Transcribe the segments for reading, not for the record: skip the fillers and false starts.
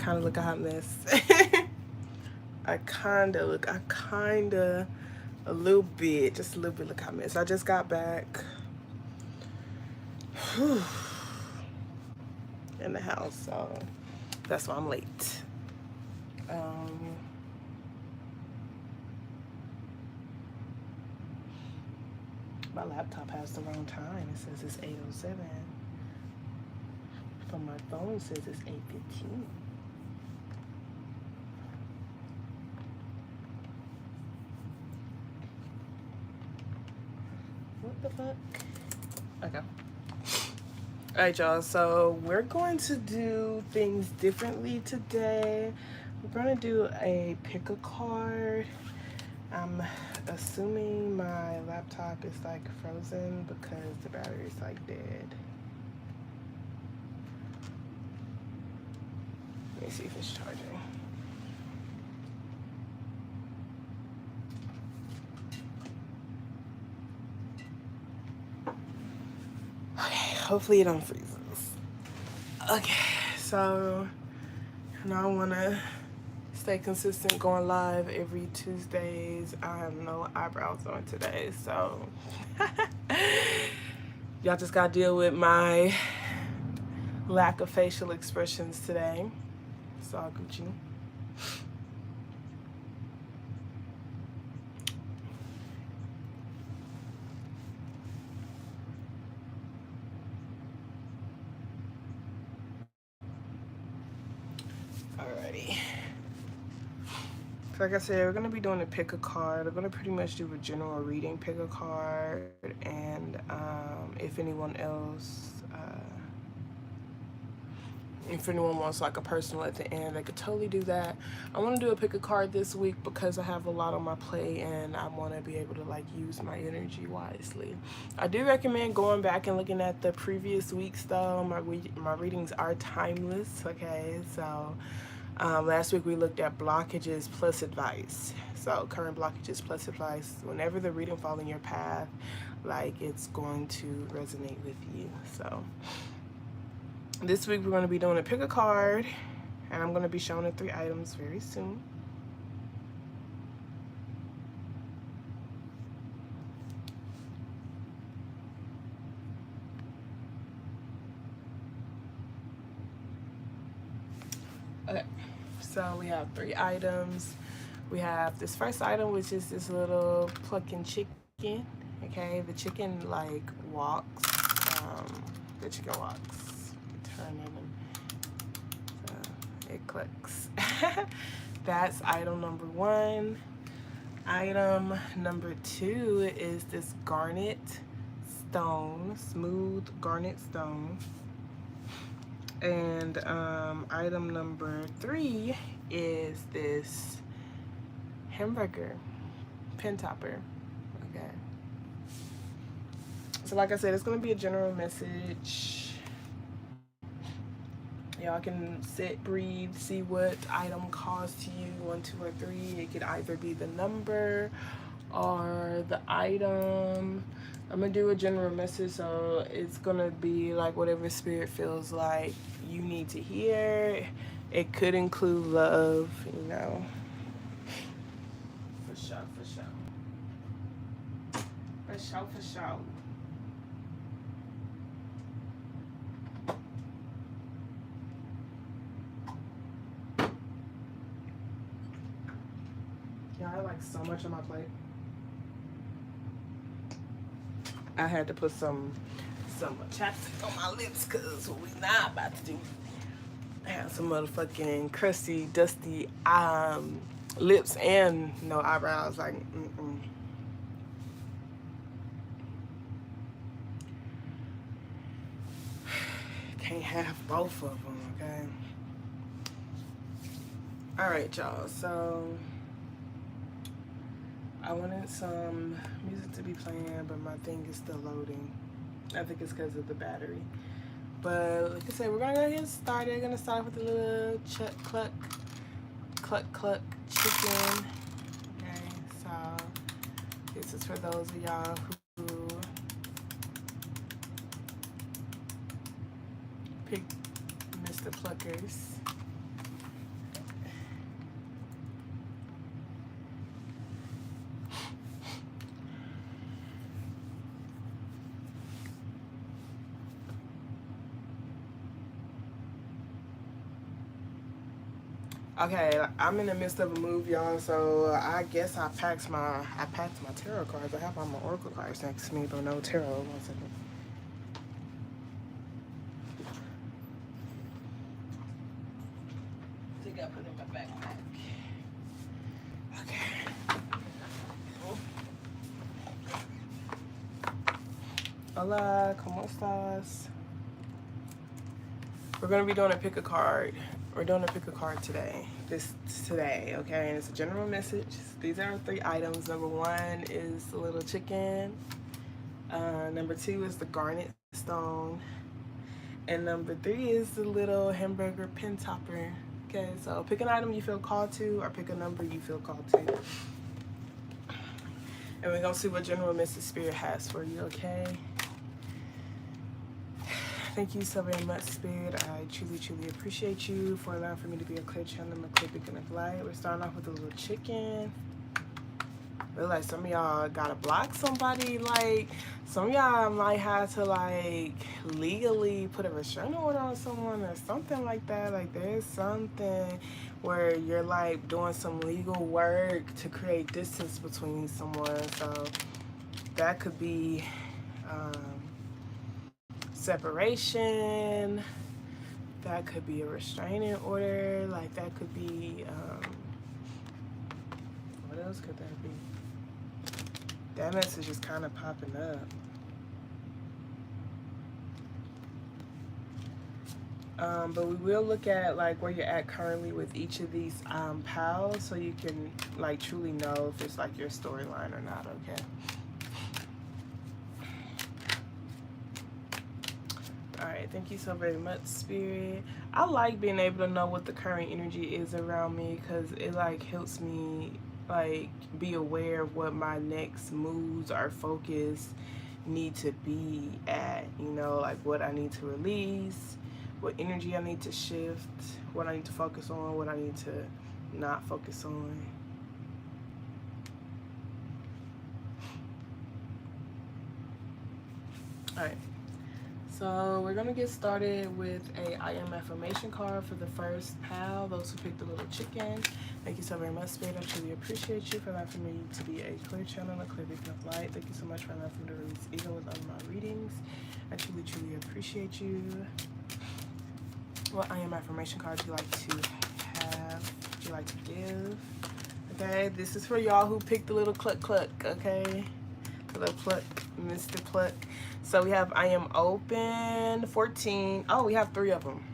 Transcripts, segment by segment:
kind of look a hot mess. I kind of, a little bit, just a little bit look a hot mess. I just got back in the house, so that's why I'm late. My laptop has the wrong time. It says it's 8:07. But my phone says it's 8:15. What the fuck? Okay. Alright, y'all. So we're going to do things differently today. We're going to do a pick a card. I'm assuming my laptop is like frozen because the battery is like dead. Let me see if it's charging. Okay, hopefully it don't freeze. Okay, so now I want to stay consistent, going live every Tuesdays. I have no eyebrows on today, so y'all just gotta deal with my lack of facial expressions today. It's all Gucci. Alrighty. So like I said, we're going to be doing a pick a card. We're going to pretty much do a general reading, pick a card, and if anyone else, if anyone wants like a personal at the end, they could totally do that. I want to do a pick a card this week because I have a lot on my plate and I want to be able to like use my energy wisely. I do recommend going back and looking at the previous weeks though. My readings are timeless, okay? So last week we looked at blockages plus advice. So current blockages plus advice. Whenever the reading falls in your path, like it's going to resonate with you. So this week we're going to be doing a pick a card, and I'm going to be showing the 3 items very soon. Okay, so we have 3 items. We have this first item, which is this little plucking chicken. Okay, the chicken like walks. The chicken walks. Turn it and it clicks. That's item number 1. Item number 2 is this garnet stone, smooth garnet stone. And item number 3 is this hamburger pin topper. Okay. So like I said, it's gonna be a general message. Y'all can sit, breathe, see what item calls to you, 1, 2, or 3. It could either be the number or the item. I'm gonna do a general message, so it's gonna be like whatever spirit feels like you need to hear. It could include love, you know. For sure, for sure. For sure, for sure. Yeah, I like so much on my plate. I had to put some chapstick on my lips because what we not about to do. I have some motherfucking crusty, dusty lips and no eyebrows. Like, can't have both of them, okay? All right, y'all. So I wanted some music to be playing, but my thing is still loading. I think it's because of the battery. But like I said, we're gonna go get started. Gonna start with a little cluck chicken. Okay, so this is for those of y'all who picked Mr. Pluckers. Okay, I'm in the midst of a move, y'all. So I guess I packed my tarot cards. I have all my oracle cards next to me, but no tarot. 1 second. I think I put it in my backpack. Okay. Hola, ¿cómo estás? We're gonna be doing a pick a card. We're doing a pick a card today. Today, okay? And it's a general message. These are 3 items. Number 1 is the little chicken. Number 2 is the garnet stone. And number 3 is the little hamburger pin topper. Okay, so pick an item you feel called to, or pick a number you feel called to. And we're gonna see what general message Spirit has for you, okay? Thank you so very much, Spirit. I truly, truly appreciate you for allowing for me to be a clear channel and a clear beacon of light. We're starting off with a little chicken. I feel like some of y'all gotta block somebody. Like, some of y'all might have to, like, legally put a restraining order on someone or something like that. Like, there's something where you're, like, doing some legal work to create distance between someone. So that could be separation, that could be a restraining order, like that could be what else could that be? That message is kind of popping up. But we will look at like where you're at currently with each of these pals, so you can like truly know if it's like your storyline or not, okay? Alright, thank you so very much, Spirit. I like being able to know what the current energy is around me, because it like helps me like be aware of what my next moves or focus need to be at, you know, like what I need to release, what energy I need to shift, what I need to focus on, what I need to not focus on. Alright. So we're gonna get started with a I am affirmation card for the first pal, those who picked the little chicken. Thank you so very much, Spirit. I truly appreciate you for allowing for me to be a clear channel, a clear beacon of light. Thank you so much for allowing me to release ego with all my readings. I truly, truly appreciate you. What I am affirmation card do you like to have? Do you like to give? Okay, this is for y'all who picked the little cluck cluck, okay? The little pluck, Mr. Pluck. So we have I am open, 14. Oh, we have 3 of them.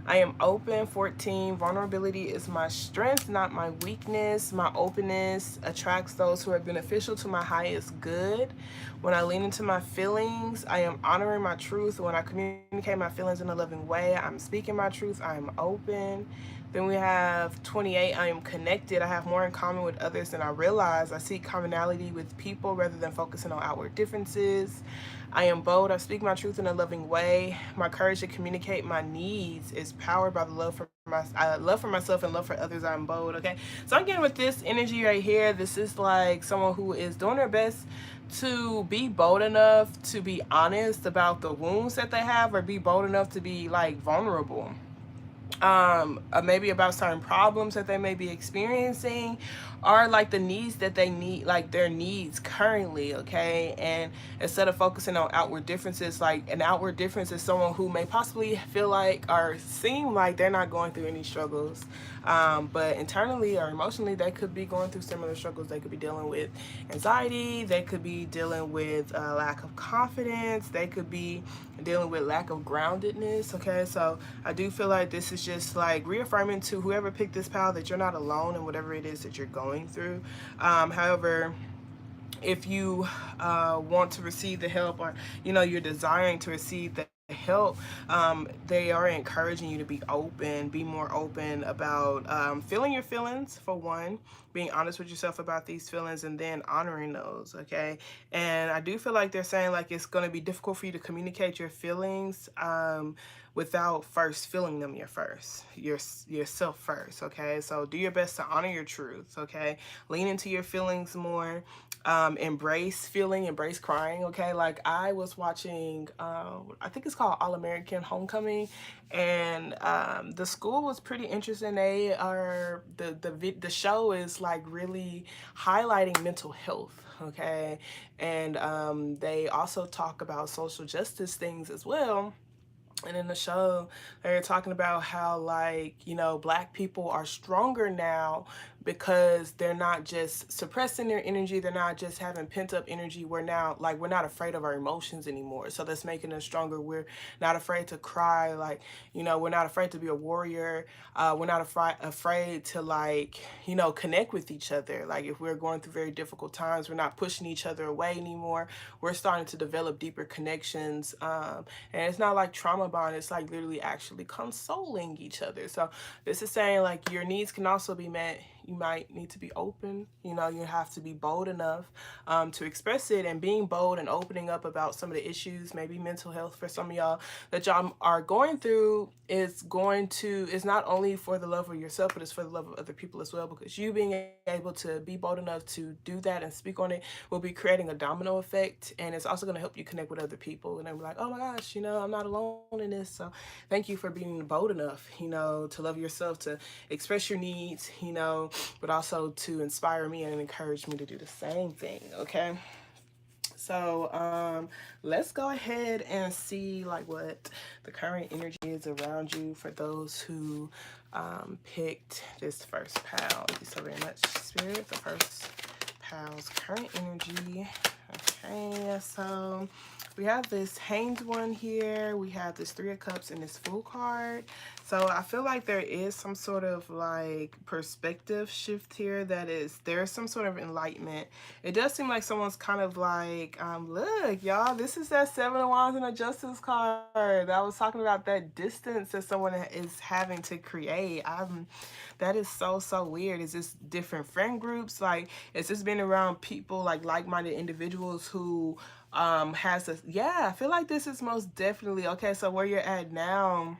I am open, 14. Vulnerability is my strength, not my weakness. My openness attracts those who are beneficial to my highest good. When I lean into my feelings, I am honoring my truth. When I communicate my feelings in a loving way, I'm speaking my truth. I am open. Then we have 28. I am connected. I have more in common with others than I realize. I seek commonality with people rather than focusing on outward differences. I am bold. I speak my truth in a loving way. My courage to communicate my needs is powered by the love for myself and love for others. I'm bold. Okay, so I'm getting with this energy right here. This is like someone who is doing their best to be bold enough to be honest about the wounds that they have, or be bold enough to be like vulnerable. Maybe about certain problems that they may be experiencing, or like the needs that they need, like their needs currently, okay? And instead of focusing on outward differences, like an outward difference is someone who may possibly feel like or seem like they're not going through any struggles, but internally or emotionally they could be going through similar struggles. They could be dealing with anxiety, they could be dealing with lack of confidence, they could be dealing with lack of groundedness, okay? So I do feel like this is just like reaffirming to whoever picked this pal that you're not alone in whatever it is that you're going through. However, if you want to receive the help, or you know you're desiring to receive the help, they are encouraging you to be open, be more open about feeling your feelings, for one, being honest with yourself about these feelings, and then honoring those, okay? And I do feel like they're saying like it's going to be difficult for you to communicate your feelings without first feeling them yourself first, okay? So do your best to honor your truth, okay? Lean into your feelings more. embrace feeling, embrace crying. Okay, like I was watching, I think it's called All American Homecoming, and the school was pretty interesting. They are the show is like really highlighting mental health. Okay, and they also talk about social justice things as well. And in the show, they're talking about how, like, you know, Black people are stronger now because they're not just suppressing their energy. They're not just having pent up energy. We're now, like, we're not afraid of our emotions anymore. So that's making us stronger. We're not afraid to cry. Like, you know, we're not afraid to be a warrior. We're not afraid to, like, you know, connect with each other. Like, if we're going through very difficult times, we're not pushing each other away anymore. We're starting to develop deeper connections. And it's not like trauma bond, it's like literally actually consoling each other. So this is saying like your needs can also be met. You might need to be open, you know, you have to be bold enough to express it. And being bold and opening up about some of the issues, maybe mental health for some of y'all, that y'all are going through, is not only for the love of yourself, but it's for the love of other people as well. Because you being able to be bold enough to do that and speak on it will be creating a domino effect. And it's also going to help you connect with other people. And they'll be like, oh my gosh, you know, I'm not alone in this. So thank you for being bold enough, you know, to love yourself, to express your needs, you know, but also to inspire me and encourage me to do the same thing. Okay. So let's go ahead and see like what the current energy is around you for those who picked this first pal. Thank you so very much, Spirit. The first pal's current energy. Okay, so we have this Hanged One here. We have this Three of Cups and this Fool card. So I feel like there is some sort of like perspective shift here. There's some sort of enlightenment. It does seem like someone's kind of like, look, y'all, this is that Seven of Wands and a Justice card. I was talking about that distance that someone is having to create. That is so weird. Is this different friend groups? Like, is this been around people like-minded individuals who has a, yeah, I feel like this is most definitely, okay, so where you're at now,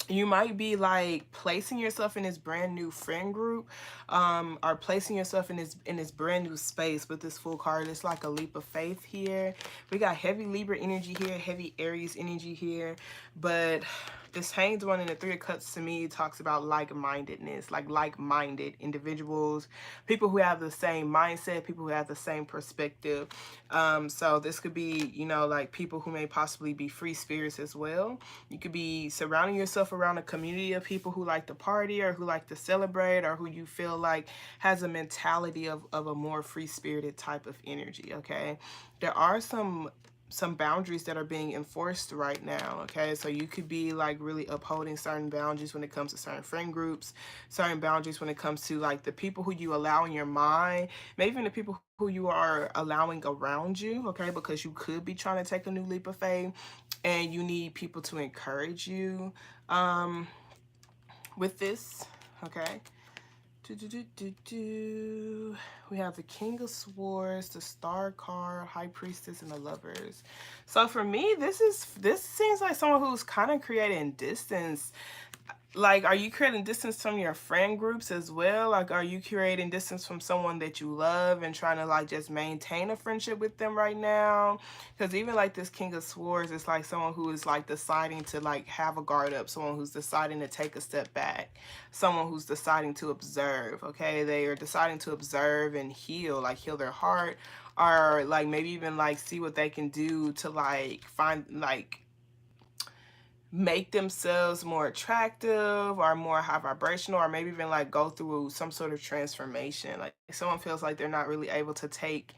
you might be like placing yourself in this brand new friend group, or placing yourself in this brand new space with this Full card. It's like a leap of faith here. We got heavy Libra energy here, heavy Aries energy here, but this Hanged One in the Three of Cups to me talks about like-mindedness, like-minded individuals, people who have the same mindset, people who have the same perspective. So this could be, you know, like people who may possibly be free spirits as well. You could be surrounding yourself around a community of people who like to party or who like to celebrate, or who you feel like has a mentality of a more free-spirited type of energy. Okay, there are some boundaries that are being enforced right now. Okay, so you could be like really upholding certain boundaries when it comes to certain friend groups, certain boundaries when it comes to like the people who you allow in your mind, maybe even the people who you are allowing around you. Okay, because you could be trying to take a new leap of faith and you need people to encourage you with this. Okay, we have the King of Swords, the Star card, High Priestess, and the Lovers. So for me, this seems like someone who's kind of creating distance. Like, are you creating distance from your friend groups as well? Like, are you creating distance from someone that you love and trying to like just maintain a friendship with them right now? Because even like this King of Swords, it's like someone who is like deciding to like have a guard up, someone who's deciding to take a step back, someone who's deciding to observe. Okay, they are deciding to observe and heal, like heal their heart, or like maybe even like see what they can do to like find like make themselves more attractive or more high vibrational, or maybe even like go through some sort of transformation. Like someone feels like they're not really able to take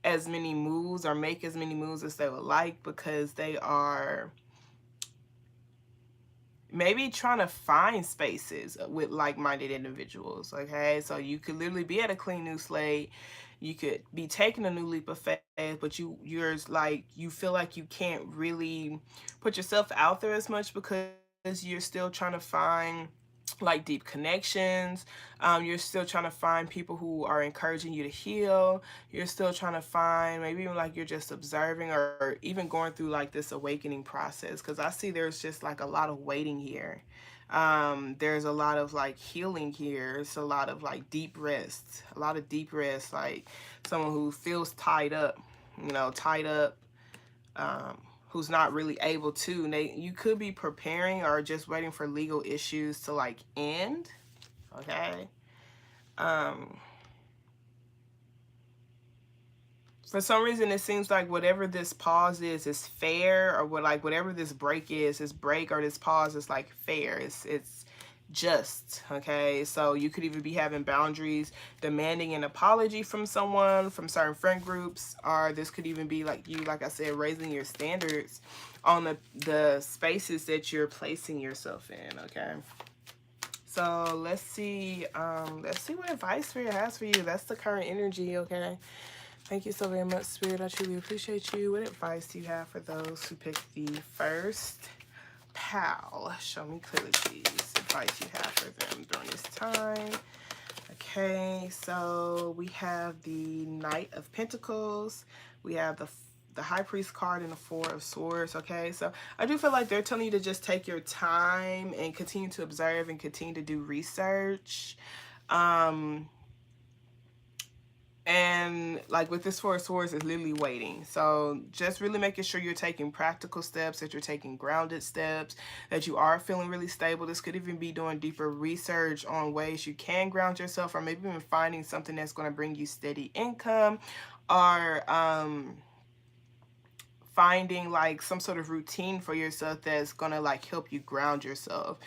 as many moves or make as many moves as they would like, because they are maybe trying to find spaces with like-minded individuals. Okay, so you could literally be at a clean new slate, you could be taking a new leap of faith, but you feel like you can't really put yourself out there as much because you're still trying to find like deep connections. You're still trying to find people who are encouraging you to heal. You're still trying to find, maybe even like you're just observing or even going through like this awakening process, because I see there's just like a lot of waiting here. There's a lot of like healing here. It's a lot of like deep rest, a lot of deep rest, like someone who feels tied up, you know, tied up, who's not really able to. You could be preparing or just waiting for legal issues to like end. Okay. For some reason, it seems like whatever this pause is fair, or what, like whatever this break is, this break or this pause is like fair. It's just, okay? So you could even be having boundaries, demanding an apology from someone, from certain friend groups, or this could even be like you, like I said, raising your standards on the spaces that you're placing yourself in, okay? So let's see what advice Spirit has for you. That's the current energy, okay? Thank you so very much, Spirit. I truly appreciate you. What advice do you have for those who picked the first pal? Show me clearly, please. Advice you have for them during this time. Okay, so we have the Knight of Pentacles. We have the High Priest card and the Four of Swords. Okay, so I do feel like they're telling you to just take your time and continue to observe and continue to do research. And like with this Four of Swords, it's literally waiting. So just really making sure you're taking practical steps, that you're taking grounded steps, that you are feeling really stable. This could even be doing deeper research on ways you can ground yourself, or maybe even finding something that's going to bring you steady income, or finding like some sort of routine for yourself that's gonna like help you ground yourself.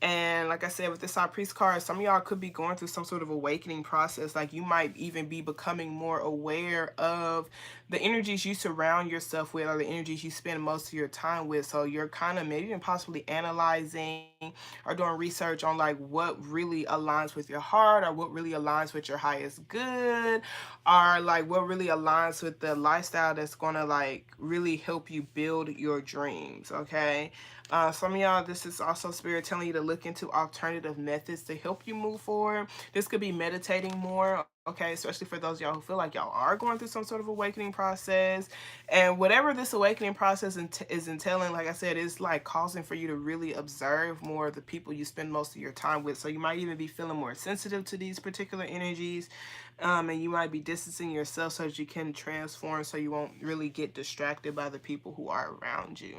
And like I said, with this High Priest card, some of y'all could be going through some sort of awakening process. Like you might even be becoming more aware of the energies you surround yourself with, or the energies you spend most of your time with. So you're kind of maybe even possibly analyzing or doing research on like what really aligns with your heart, or what really aligns with your highest good, or like what really aligns with the lifestyle that's gonna like really help you build your dreams, okay? Some of y'all, this is also Spirit telling you to look into alternative methods to help you move forward. This could be meditating more, okay, especially for those of y'all who feel like y'all are going through some sort of awakening process. And whatever this awakening process is entailing, like I said, is like causing for you to really observe more of the people you spend most of your time with. So you might even be feeling more sensitive to these particular energies. And you might be distancing yourself so that you can transform, so you won't really get distracted by the people who are around you.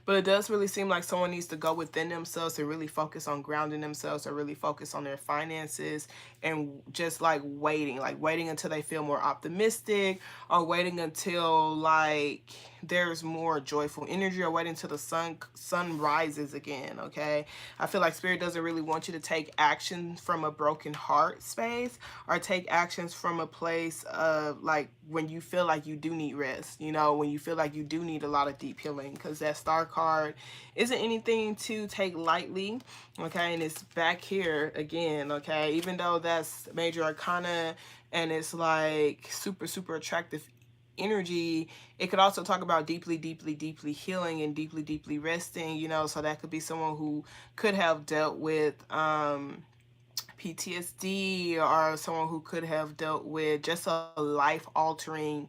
But it does really seem like someone needs to go within themselves and really focus on grounding themselves, or really focus on their finances, and just like waiting until they feel more optimistic, or waiting until like there's more joyful energy, or waiting until the sun rises again, okay? I feel like Spirit doesn't really want you to take action from a broken heart space, or take actions from a place of like when you feel like you do need rest, you know, when you feel like you do need a lot of deep healing, because that Star card isn't anything to take lightly, okay? And it's back here again, okay? Even though that's Major Arcana and it's like super, super attractive energy, it could also talk about deeply, deeply, deeply healing and deeply, deeply resting, you know? So that could be someone who could have dealt with PTSD, or someone who could have dealt with just a life-altering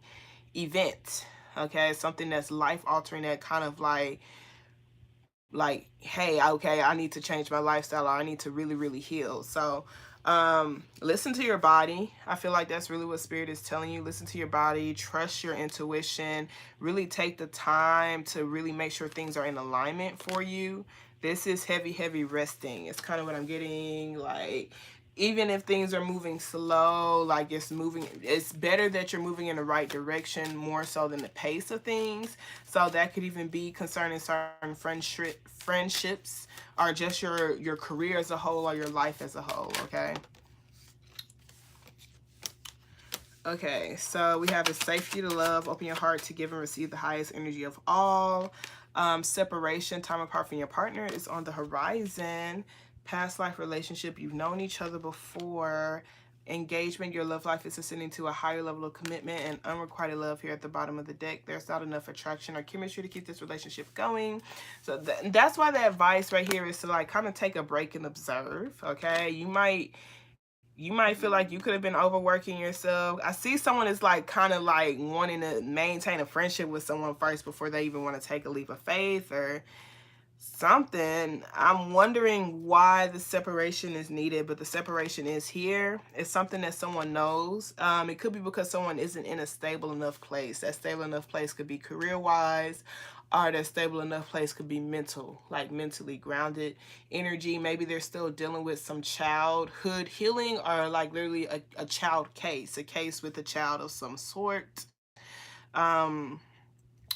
event, okay? Something that's life-altering, that kind of like, hey, okay, I need to change my lifestyle, or I need to really, really heal. So listen to your body. I feel like that's really what Spirit is telling you. Listen to your body, trust your intuition, really take the time to really make sure things are in alignment for you. This is heavy, heavy resting. It's kind of what I'm getting. Like, even if things are moving slow, like it's better that you're moving in the right direction more so than the pace of things. So that could even be concerning certain friendships, or just your career as a whole, or your life as a whole, okay? Okay, so we have the safety to love, open your heart to give and receive the highest energy of all. Separation, time apart from your partner is on the horizon. Past life relationship, you've known each other before. Engagement, your love life is ascending to a higher level of commitment and unrequited love here at the bottom of the deck. There's not enough attraction or chemistry to keep this relationship going. So that's why the advice right here is to like kind of take a break and observe, okay? You might feel like you could have been overworking yourself. I see someone is like kind of like wanting to maintain a friendship with someone first before they even want to take a leap of faith, or something. I'm wondering why the separation is needed, but the separation is here. It's something that someone knows. It could be because someone isn't in a stable enough place. That stable enough place could be career-wise, or that stable enough place could be mental, like mentally grounded energy. Maybe they're still dealing with some childhood healing, or like literally a child case, a case with a child of some sort. Um,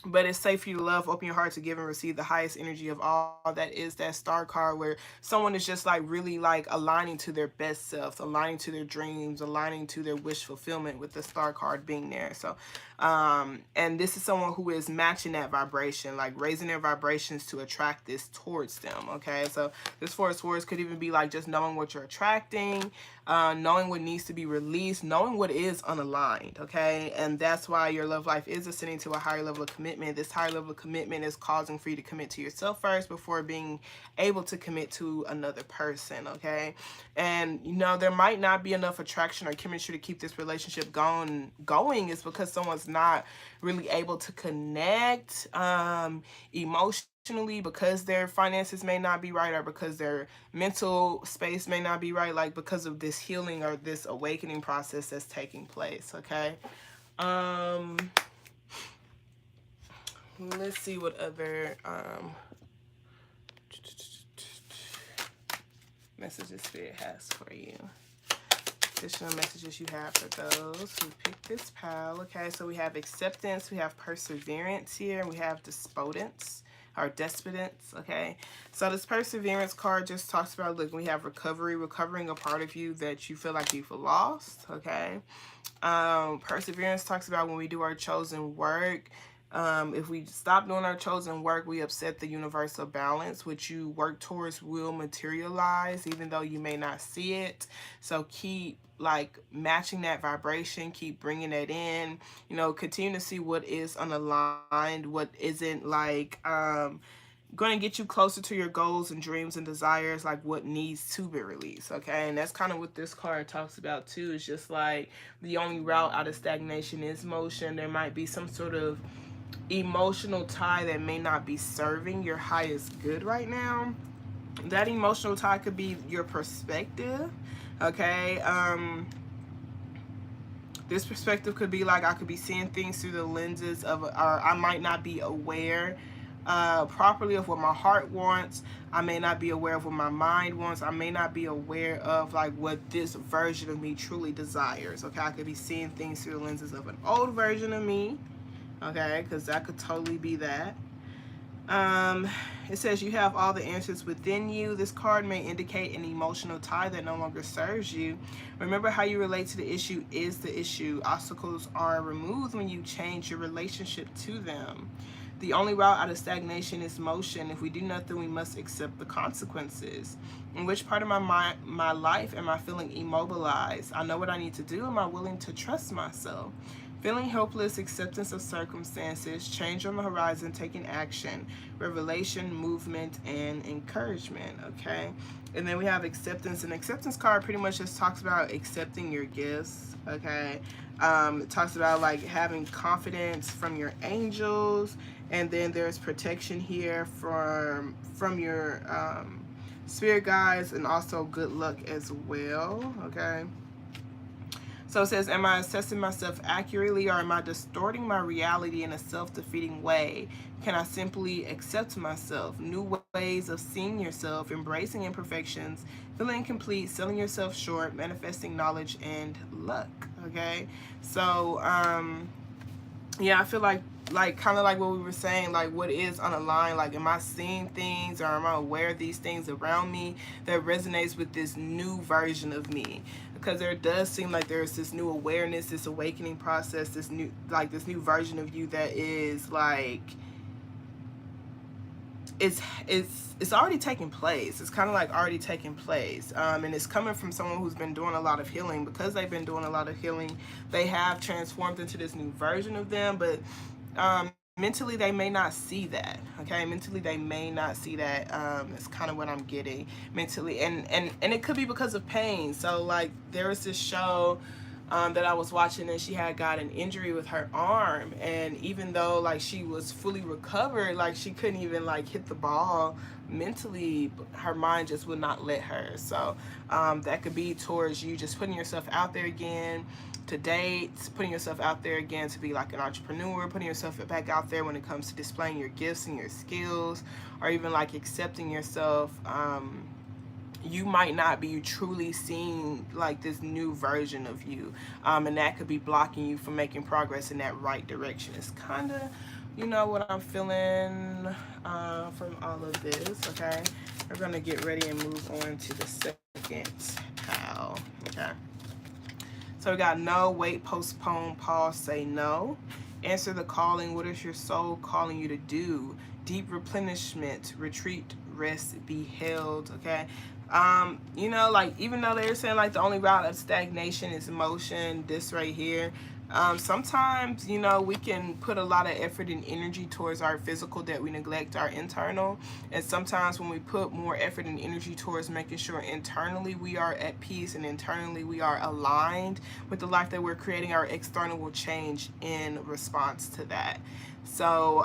but it's safe for you to love, open your heart to give and receive the highest energy of all. That is that star card, where someone is just like really like aligning to their best self, aligning to their dreams, aligning to their wish fulfillment, with the star card being there. So and this is someone who is matching that vibration, like raising their vibrations to attract this towards them. Okay, so this Four of Swords could even be like just knowing what you're attracting, knowing what needs to be released, knowing what is unaligned. Okay, and that's why your love life is ascending to a higher level of commitment. This higher level of commitment is causing for you to commit to yourself first before being able to commit to another person. Okay, and you know, there might not be enough attraction or chemistry to keep this relationship going. Is because someone's not really able to connect emotionally, because their finances may not be right, or because their mental space may not be right, like because of this healing or this awakening process that's taking place. Okay, let's see what other messages Spirit has for you. Additional messages you have for those who picked this pile. Okay, so we have acceptance, we have perseverance here, and we have despotence or despotence. Okay, so this perseverance card just talks about, look, we have recovery, recovering a part of you that you feel like you've lost. Okay, perseverance talks about when we do our chosen work. If we stop doing our chosen work, we upset the universal balance. What you work towards will materialize, even though you may not see it. So keep like matching that vibration, keep bringing it in, you know, continue to see what is unaligned, what isn't like going to get you closer to your goals and dreams and desires, like what needs to be released. Okay, and that's kind of what this card talks about too. It's just like the only route out of stagnation is motion. There might be some sort of emotional tie that may not be serving your highest good right now. That emotional tie could be your perspective. Okay, this perspective could be like, I could be seeing things through the lenses of, or I might not be aware properly of what my heart wants. I may not be aware of what my mind wants. I may not be aware of like what this version of me truly desires. Okay, I could be seeing things through the lenses of an old version of me. Okay, because that could totally be that. It says you have all the answers within you. This card may indicate an emotional tie that no longer serves you. Remember, how you relate to the issue is the issue. Obstacles are removed when you change your relationship to them. The only route out of stagnation is motion. If we do nothing, we must accept the consequences. In which part of my life am I feeling immobilized? I know what I need to do. Am I willing to trust myself? Feeling helpless, acceptance of circumstances, change on the horizon, taking action, revelation, movement, and encouragement. Okay, and then we have acceptance. An acceptance card pretty much just talks about accepting your gifts. Okay, it talks about like having confidence from your angels, and then there's protection here from your spirit guides, and also good luck as well. Okay. So it says, am I assessing myself accurately, or am I distorting my reality in a self-defeating way? Can I simply accept myself? New ways of seeing yourself, embracing imperfections, feeling incomplete, selling yourself short, manifesting knowledge and luck. Okay, so yeah, I feel like kind of like what we were saying, like what is unaligned, like am I seeing things, or am I aware of these things around me that resonates with this new version of me? Because there does seem like there's this new awareness, this awakening process, this new version of you that is like it's already taking place. It's kind of like already taking place, and it's coming from someone who's been doing a lot of healing. Because they've been doing a lot of healing, they have transformed into this new version of them, but mentally they may not see that. Okay, mentally they may not see that. It's kind of what I'm getting mentally, and it could be because of pain. So like there was this show that I was watching, and she had got an injury with her arm, and even though like she was fully recovered, like she couldn't even like hit the ball mentally. Her mind just would not let her. So that could be towards you just putting yourself out there again to date, putting yourself out there again to be like an entrepreneur, putting yourself back out there when it comes to displaying your gifts and your skills, or even like accepting yourself. You might not be truly seeing like this new version of you, and that could be blocking you from making progress in that right direction. It's kind of, you know, what I'm feeling from all of this. Okay, we're gonna get ready and move on to the second pile. Okay, so we got no, wait, postpone, pause, say no, answer the calling. What is your soul calling you to do? Deep replenishment, retreat, rest, be held. Okay, you know, like even though they're saying like the only route of stagnation is motion, this right here, sometimes, you know, we can put a lot of effort and energy towards our physical that we neglect our internal. And sometimes when we put more effort and energy towards making sure internally we are at peace and internally we are aligned with the life that we're creating, our external will change in response to that. So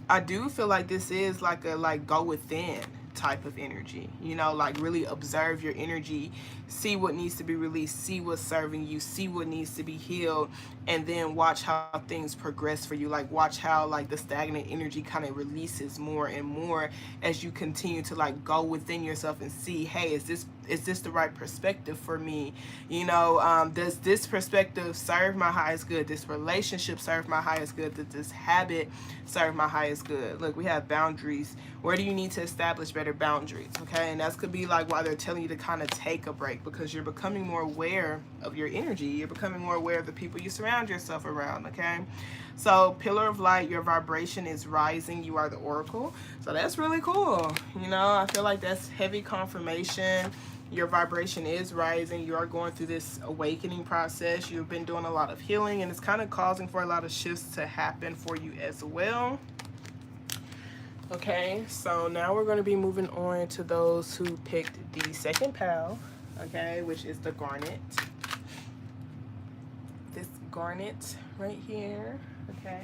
I do feel like this is like a like go within type of energy, you know, like really observe your energy, see what needs to be released, see what's serving you, see what needs to be healed, and then watch how things progress for you. Like watch how like the stagnant energy kind of releases more and more as you continue to like go within yourself and see, hey, is this the right perspective for me? You know, does this perspective serve my highest good? This relationship serve my highest good? Does this habit serve my highest good? Look, we have boundaries. Where do you need to establish better boundaries? Okay, and that could be like why they're telling you to kind of take a break, because you're becoming more aware of your energy. You're becoming more aware of the people you surround yourself around. Okay, so pillar of light, your vibration is rising. You are the oracle. So that's really cool. You know, I feel like that's heavy confirmation. Your vibration is rising. You are going through this awakening process. You've been doing a lot of healing, and it's kind of causing for a lot of shifts to happen for you as well. Okay, so now we're going to be moving on to those who picked the second pile, okay, which is the garnet. This garnet right here, okay.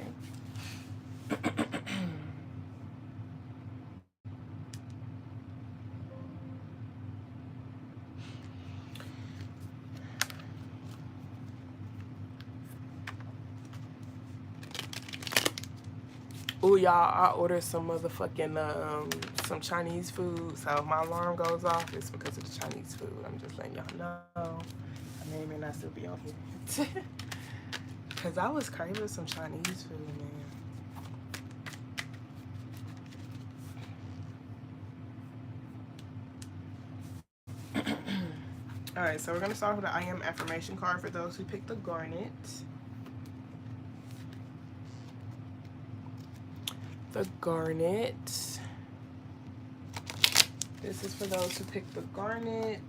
Ooh, y'all, I ordered some motherfucking, some Chinese food. So if my alarm goes off, it's because of the Chinese food. I'm just letting y'all know. My name may not still be on here. Because I was craving some Chinese food, man. Alright, so we're going to start with the I Am affirmation card for those who picked the garnet. The garnet. This is for those who picked the garnet.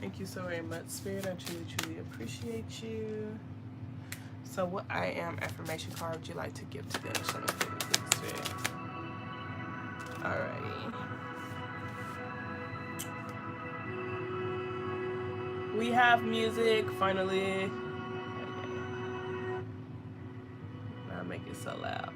Thank you so very much, Spirit. I truly, truly appreciate you. So what I Am affirmation card would you like to give to them? So let's do this, Spirit. Alrighty. We have music, finally. Okay. I'll make it so loud.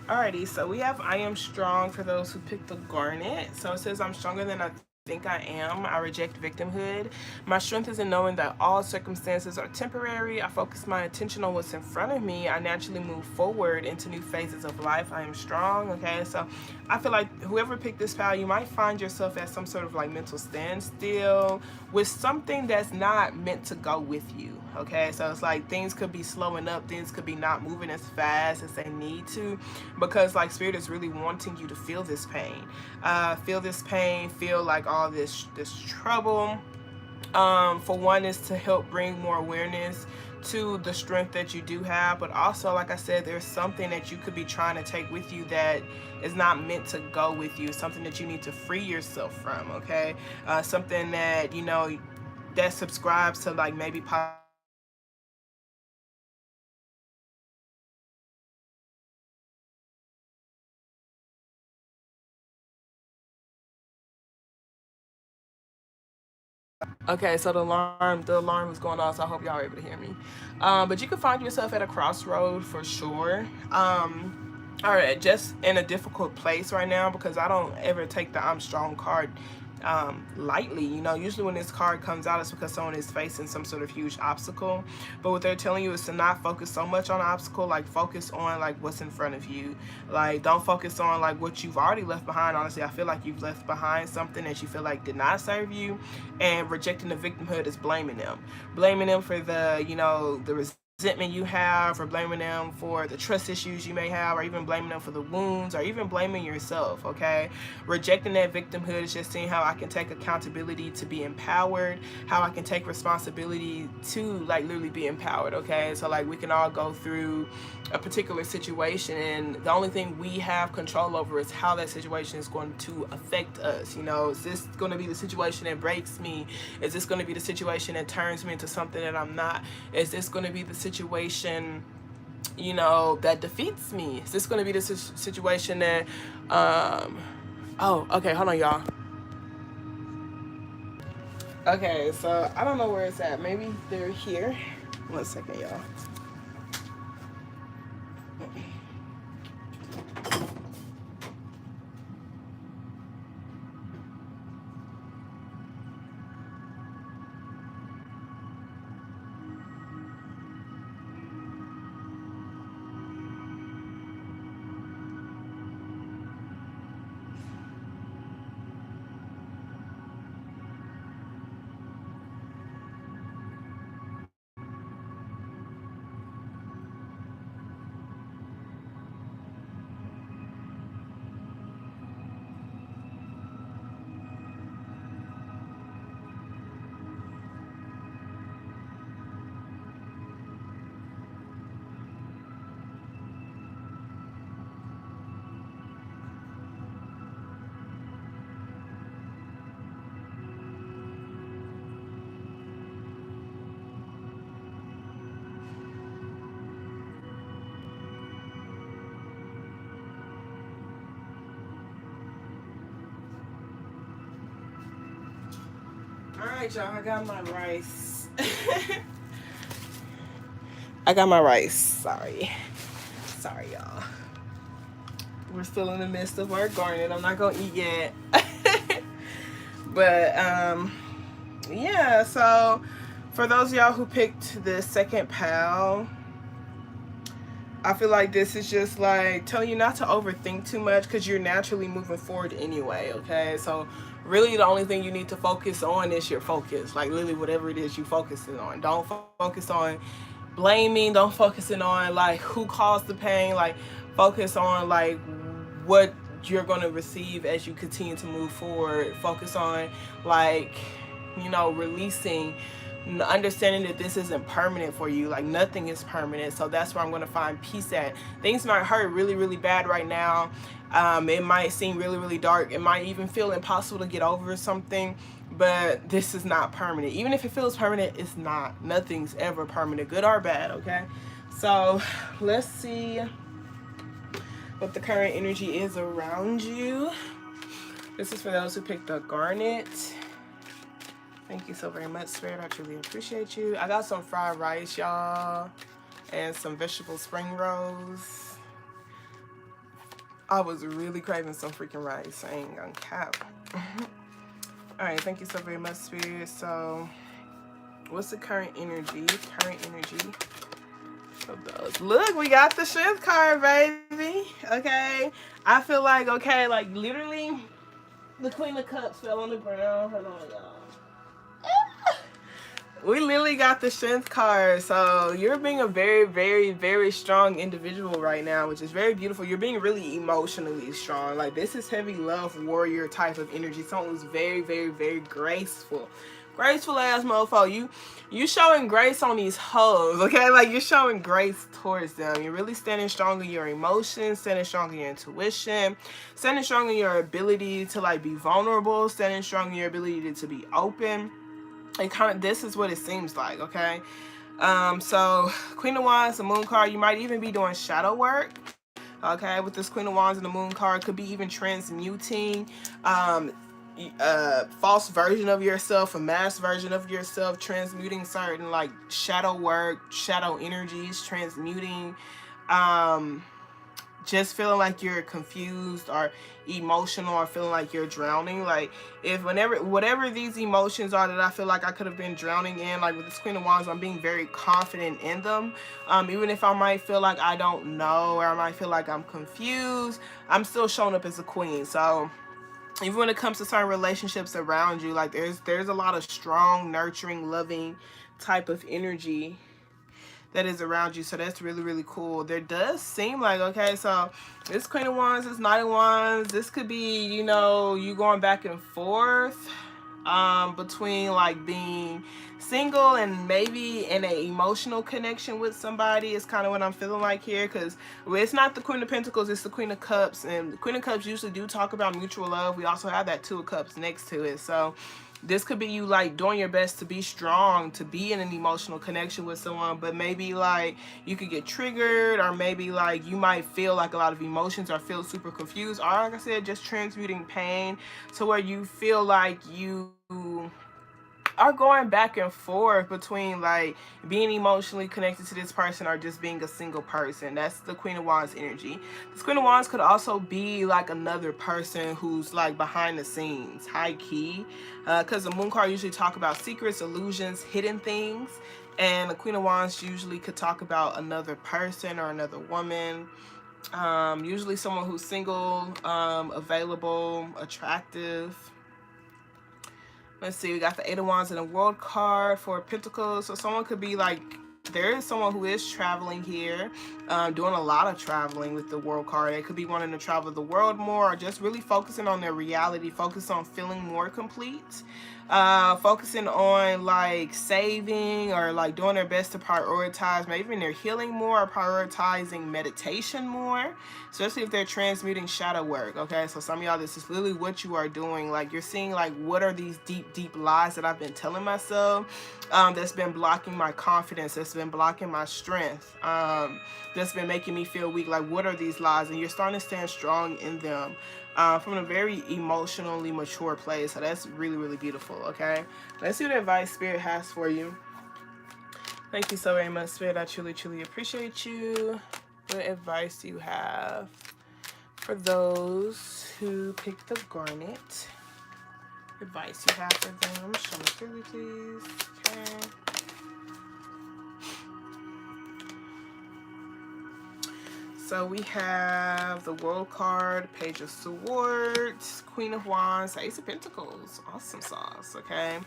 Alrighty, so we have I Am Strong for those who picked the garnet. So it says, I'm stronger than I think I am. I reject victimhood. My strength is in knowing that all circumstances are temporary. I focus my attention on what's in front of me. I naturally move forward into new phases of life. I am strong. Okay, so I feel like whoever picked this pile, you might find yourself at some sort of like mental standstill with something that's not meant to go with you. Okay, so it's like things could be slowing up, things could be not moving as fast as they need to, because like Spirit is really wanting you to feel this pain. Feel like all this trouble. For one, is to help bring more awareness to the strength that you do have, but also, like I said, there's something that you could be trying to take with you that is not meant to go with you, something that you need to free yourself from. Okay, something that, you know, that subscribes to like maybe Okay, so the alarm was going off, so I hope y'all are able to hear me. But you can find yourself at a crossroad for sure. Or just in a difficult place right now, because I don't ever take the I'm strong card lightly. You know, usually when this card comes out, it's because someone is facing some sort of huge obstacle. But what they're telling you is to not focus so much on the obstacle, like focus on like what's in front of you. Like, don't focus on like what you've already left behind. Honestly, I feel like you've left behind something that you feel like did not serve you, and rejecting the victimhood is blaming them for the, you know, the resentment you have, or blaming them for the trust issues you may have, or even blaming them for the wounds, or even blaming yourself. Okay, rejecting that victimhood is just seeing how I can take accountability to be empowered, how I can take responsibility to like literally be empowered. Okay, so like we can all go through a particular situation, and the only thing we have control over is how that situation is going to affect us. You know, is this going to be the situation that breaks me? Is this going to be the situation that turns me into something that I'm not? Is this going to be the situation, you know, that defeats me? Is this going to be the situation that oh, okay, hold on, y'all. Okay, so I don't know where it's at. Maybe they're here. 1 second, y'all. Alright, y'all, I got my rice. I got my rice. Sorry, y'all. We're still in the midst of our garden. I'm not gonna eat yet. But yeah, so for those of y'all who picked the second pal, I feel like this is just like telling you not to overthink too much, because you're naturally moving forward anyway. Okay, so really the only thing you need to focus on is your focus. Like literally whatever it is you focusing on. Don't focus on blaming. Don't focus on like who caused the pain. Like focus on like what you're going to receive as you continue to move forward. Focus on like, you know, releasing, understanding that this isn't permanent for you. Like nothing is permanent. So that's where I'm going to find peace at. Things might hurt really, really bad right now. It might seem really, really dark. It might even feel impossible to get over something, but this is not permanent. Even if it feels permanent, it's not. Nothing's ever permanent, good or bad. Okay, so let's see what the current energy is around you. This is for those who picked the garnet. Thank you so very much, Spirit. I truly appreciate you. I got some fried rice, y'all, and some vegetable spring rolls. I was really craving some freaking rice. I ain't gonna cap. All right, thank you so very much, Spirit. So, what's the current energy? Of those. Look, we got the strength card, baby. Okay, I feel like like literally, the Queen of Cups fell on the ground. Hold on, y'all. We literally got the strength card. So you're being a very, very, very strong individual right now, which is very beautiful. You're being really emotionally strong. Like this is heavy love warrior type of energy. Someone who's very, very, very graceful. Graceful ass mofo. You showing grace on these hoes, okay? Like you're showing grace towards them. You're really standing strong in your emotions, standing strong in your intuition, standing strong in your ability to like be vulnerable, standing strong in your ability to be open. And kind of this is what it seems like, okay? So Queen of Wands, the Moon card, you might even be doing shadow work, okay? With this Queen of Wands and the Moon card, could be even transmuting, false version of yourself, a masked version of yourself, transmuting certain like shadow work, shadow energies, transmuting, just feeling like you're confused or emotional or feeling like you're drowning. Like if whatever these emotions are that I feel like I could have been drowning in, like with this Queen of Wands, I'm being very confident in them. Even if I might feel like I don't know, or I might feel like I'm confused, I'm still showing up as a queen. So even when it comes to certain relationships around you, like there's a lot of strong, nurturing, loving type of energy that is around you. So that's really, really cool. There does seem like, okay, so this Queen of Wands, this Knight of Wands, this could be, you know, you going back and forth between like being single and maybe in an emotional connection with somebody is kind of what I'm feeling like here, because it's not the Queen of Pentacles, it's the Queen of Cups, and the Queen of Cups usually do talk about mutual love. We also have that Two of Cups next to it. So this could be you like doing your best to be strong, to be in an emotional connection with someone, but maybe like you could get triggered, or maybe like you might feel like a lot of emotions or feel super confused, or like I said, just transmuting pain to where you feel like you are going back and forth between like being emotionally connected to this person or just being a single person. That's the Queen of Wands energy. This Queen of Wands could also be like another person who's like behind the scenes, high key, because the Moon card usually talk about secrets, illusions, hidden things, and the Queen of Wands usually could talk about another person or another woman, usually someone who's single, available, attractive. Let's see, we got the Eight of Wands and a World card for Pentacles. So someone could be like, there is someone who is traveling here, doing a lot of traveling with the World card. They could be wanting to travel the world more, or just really focusing on their reality, focus on feeling more complete, focusing on like saving or like doing their best to prioritize maybe even their healing more, or prioritizing meditation more, especially if they're transmuting shadow work. Okay, so some of y'all, this is literally what you are doing. Like you're seeing like, what are these deep lies that I've been telling myself, that's been blocking my confidence, that's been blocking my strength, that's been making me feel weak. Like what are these lies? And you're starting to stand strong in them, from a very emotionally mature place. So that's really, really beautiful. Okay, let's see what advice Spirit has for you. Thank you so very much, Spirit. I truly, truly appreciate you. What advice do you have for those who picked the garnet? Advice you have for them. Show me clearly, please. Okay. So we have the World card, Page of Swords, Queen of Wands, Ace of Pentacles. Awesome sauce, okay?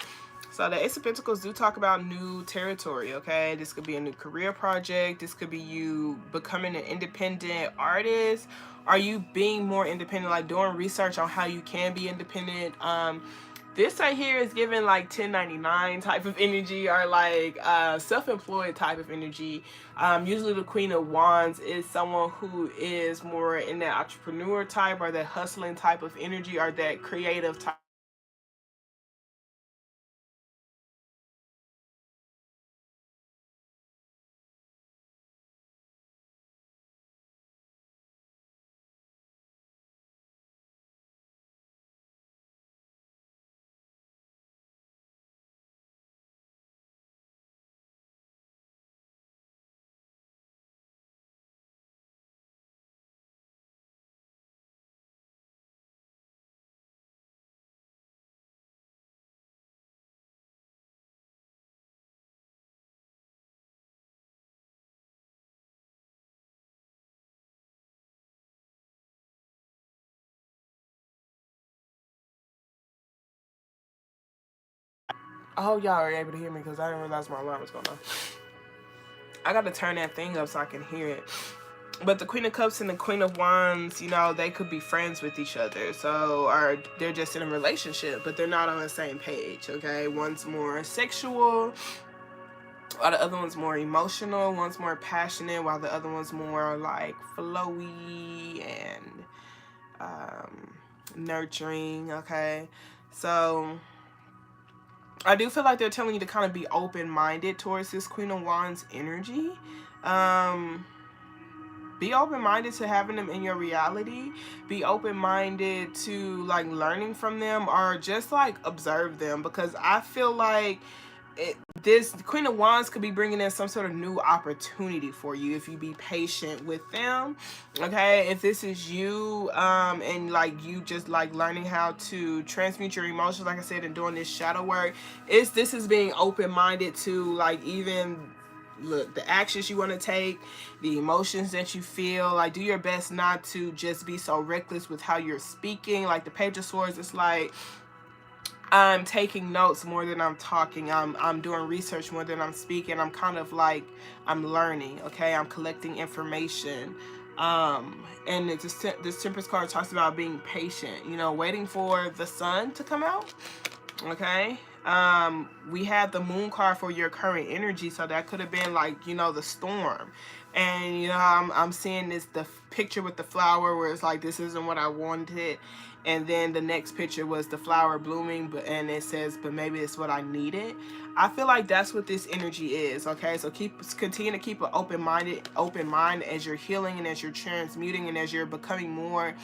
So the Ace of Pentacles do talk about new territory, okay? This could be a new career project. This could be you becoming an independent artist. Are you being more independent, like doing research on how you can be independent? This right here is given like 1099 type of energy, or like self-employed type of energy. Usually the Queen of Wands is someone who is more in that entrepreneur type, or that hustling type of energy, or that creative type. I hope y'all are able to hear me, because I didn't realize my alarm was going off. I got to turn that thing up so I can hear it. But the Queen of Cups and the Queen of Wands, you know, they could be friends with each other. So, or they're just in a relationship, but they're not on the same page, okay? One's more sexual, while the other one's more emotional. One's more passionate, while the other one's more like flowy and nurturing, okay? So I do feel like they're telling you to kind of be open-minded towards this Queen of Wands energy. be open-minded to having them in your reality. Be open-minded to like learning from them, or just like observe them, because I feel like this Queen of Wands could be bringing in some sort of new opportunity for you if you be patient with them. Okay, if this is you, and like you just like learning how to transmute your emotions, like I said, and doing this shadow work, this is being open-minded to like even look, the actions you want to take, the emotions that you feel, like do your best not to just be so reckless with how you're speaking. Like the Page of Swords, it's like I'm taking notes more than I'm talking. I'm doing research more than I'm speaking. I'm kind of like, I'm learning, okay? I'm collecting information. And this Temperance card talks about being patient, you know, waiting for the sun to come out, okay? We had the Moon card for your current energy, so that could have been like, you know, the storm. And you know, I'm seeing the picture with the flower where it's like, this isn't what I wanted, and then the next picture was the flower blooming, and it says, but maybe it's what I needed. I feel like that's what this energy is, okay? So continue to keep an open mind as you're healing, and as you're transmuting, and as you're becoming more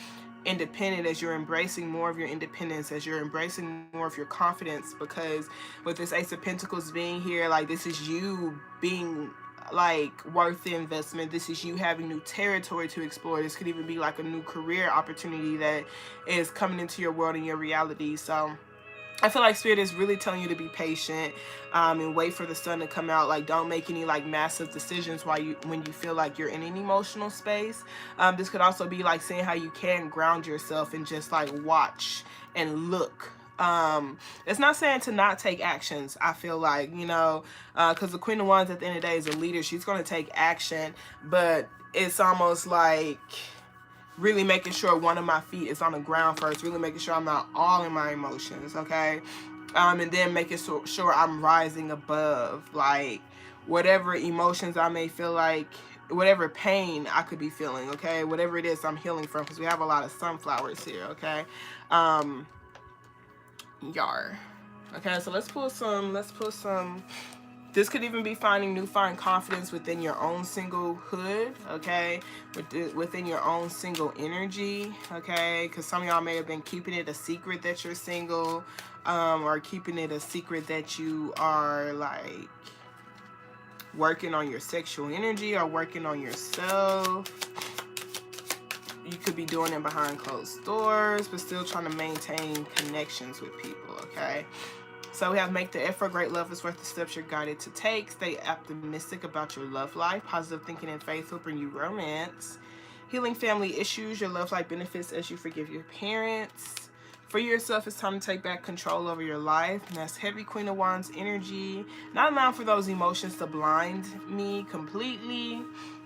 independent, as you're embracing more of your independence, as you're embracing more of your confidence. Because with this Ace of Pentacles being here, like this is you being like worth the investment. This is you having new territory to explore. This could even be like a new career opportunity that is coming into your world and your reality. So I feel like Spirit is really telling you to be patient, and wait for the sun to come out. Like, don't make any like massive decisions when you feel like you're in an emotional space. This could also be like seeing how you can ground yourself and just like watch and look. It's not saying to not take actions. I feel like, you know, because the Queen of Wands at the end of the day is a leader. She's going to take action, but it's almost like really making sure one of my feet is on the ground first, really making sure I'm not all in my emotions, okay? And then making sure I'm rising above, like, whatever emotions I may feel like, whatever pain I could be feeling, okay? Whatever it is I'm healing from, because we have a lot of sunflowers here, okay? Yar. Okay, so let's pull some, this could even be finding newfound confidence within your own singlehood, okay? Within your own single energy, okay? Because some of y'all may have been keeping it a secret that you're single, or keeping it a secret that you are, like, working on your sexual energy or working on yourself. You could be doing it behind closed doors, but still trying to maintain connections with people, okay? So we have make the effort, great love is worth the steps you're guided to take. Stay optimistic about your love life. Positive thinking and faith will bring you romance. Healing family issues, your love life benefits as you forgive your parents. For yourself, it's time to take back control over your life. And that's heavy Queen of Wands energy. Not allowing for those emotions to blind me completely.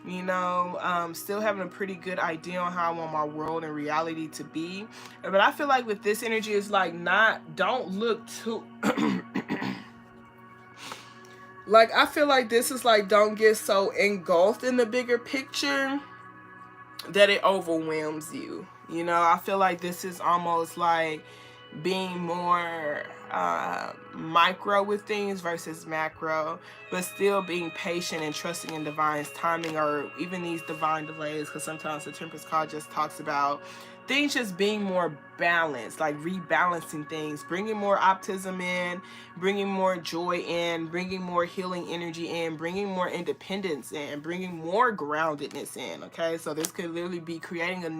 You know, still having a pretty good idea on how I want my world and reality to be. But I feel like with this energy, it's like don't look too... like, I feel like this is like, don't get so engulfed in the bigger picture that it overwhelms you. You know, I feel like this is almost like being more micro with things versus macro, but still being patient and trusting in divine's timing, or even these divine delays, because sometimes the Temperance card just talks about things just being more balanced, like rebalancing things, bringing more optimism in, bringing more joy in, bringing more healing energy in, bringing more independence in, bringing more groundedness in, okay? So this could literally be creating a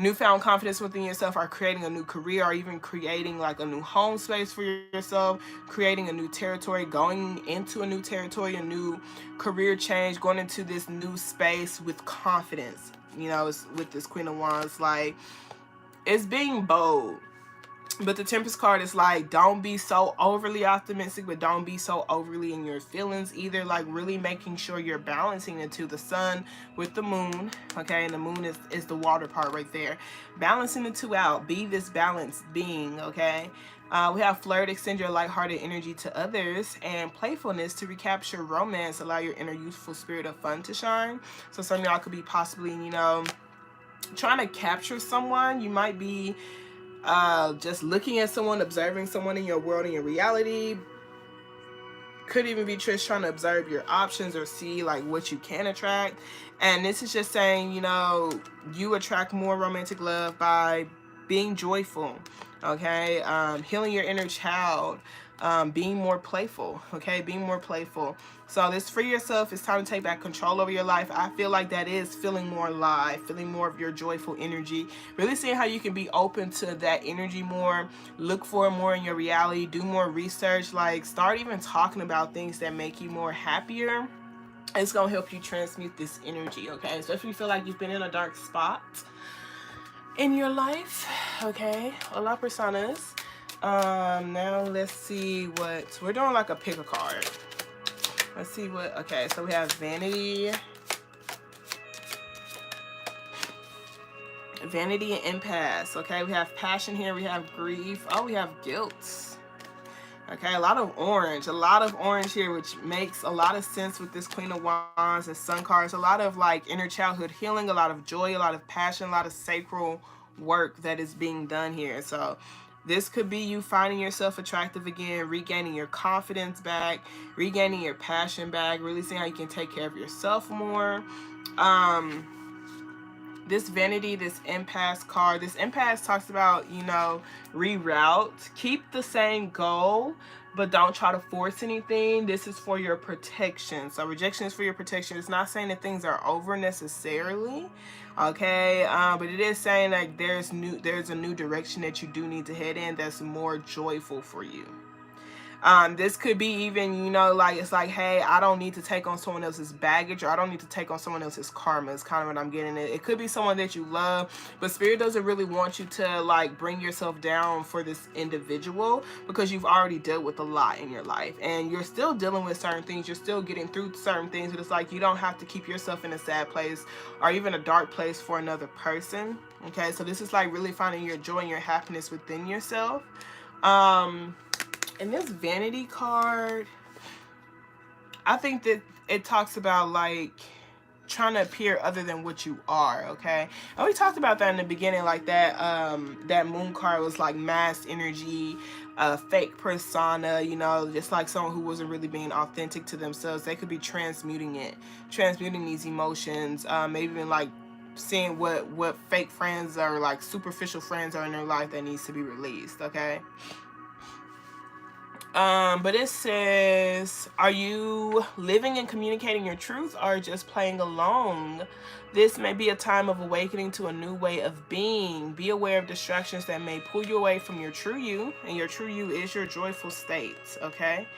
newfound confidence within yourself, or creating a new career, or even creating like a new home space for yourself, creating a new territory, going into a new territory, a new career change, going into this new space with confidence. You know, it's with this Queen of Wands, like, it's being bold. But the Temperance card is like, don't be so overly optimistic, but don't be so overly in your feelings either. Like, really making sure you're balancing into the sun with the moon, okay? And the moon is the water part right there. Balancing the two out. Be this balanced being, okay? We have flirt, extend your lighthearted energy to others, and playfulness to recapture romance, allow your inner youthful spirit of fun to shine. So some of y'all could be possibly, you know, trying to capture someone. You might be just looking at someone, observing someone in your world, in your reality, Could even be just trying to observe your options or see like what you can attract. And this is just saying, you know, you attract more romantic love by being joyful, okay? Healing your inner child, being more playful, okay? Being more playful. So this for yourself, it's time to take back control over your life. I feel like that is feeling more alive, feeling more of your joyful energy, really seeing how you can be open to that energy more, look for it more in your reality, do more research, like start even talking about things that make you more happier. It's gonna help you transmute this energy, okay? Especially if you feel like you've been in a dark spot in your life, okay? Hola personas. Now let's see what we're doing, like a pick a card. Let's see what, okay, so we have vanity, vanity and impasse, okay? We have passion here, we have grief, oh, we have guilt. Okay, a lot of orange here, which makes a lot of sense with this Queen of Wands and Sun cards. A lot of like inner childhood healing, a lot of joy, a lot of passion, a lot of sacral work that is being done here. So this could be you finding yourself attractive again, regaining your confidence back, regaining your passion back, really seeing how you can take care of yourself more. This vanity, this impasse card, this impasse talks about, you know, reroute, keep the same goal, but don't try to force anything. This is for your protection. So rejection is for your protection. It's not saying that things are over necessarily, okay? But it is saying like there's a new direction that you do need to head in that's more joyful for you. This could be even, you know, like, it's like, hey, I don't need to take on someone else's baggage, or I don't need to take on someone else's karma is kind of what I'm getting at. It could be someone that you love, but Spirit doesn't really want you to, like, bring yourself down for this individual, because you've already dealt with a lot in your life, and you're still dealing with certain things. You're still getting through certain things, but it's like you don't have to keep yourself in a sad place or even a dark place for another person, okay? So this is, like, really finding your joy and your happiness within yourself. And this vanity card, I think that it talks about like trying to appear other than what you are, okay? And we talked about that in the beginning, like that that moon card was like mass energy, fake persona, you know, just like someone who wasn't really being authentic to themselves. They could be transmuting these emotions, maybe even like seeing what fake friends or like superficial friends are in their life that needs to be released, okay? But it says, are you living and communicating your truth, or just playing along? This may be a time of awakening to a new way of being. Be aware of distractions that may pull you away from your true you, and your true you is your joyful state, okay?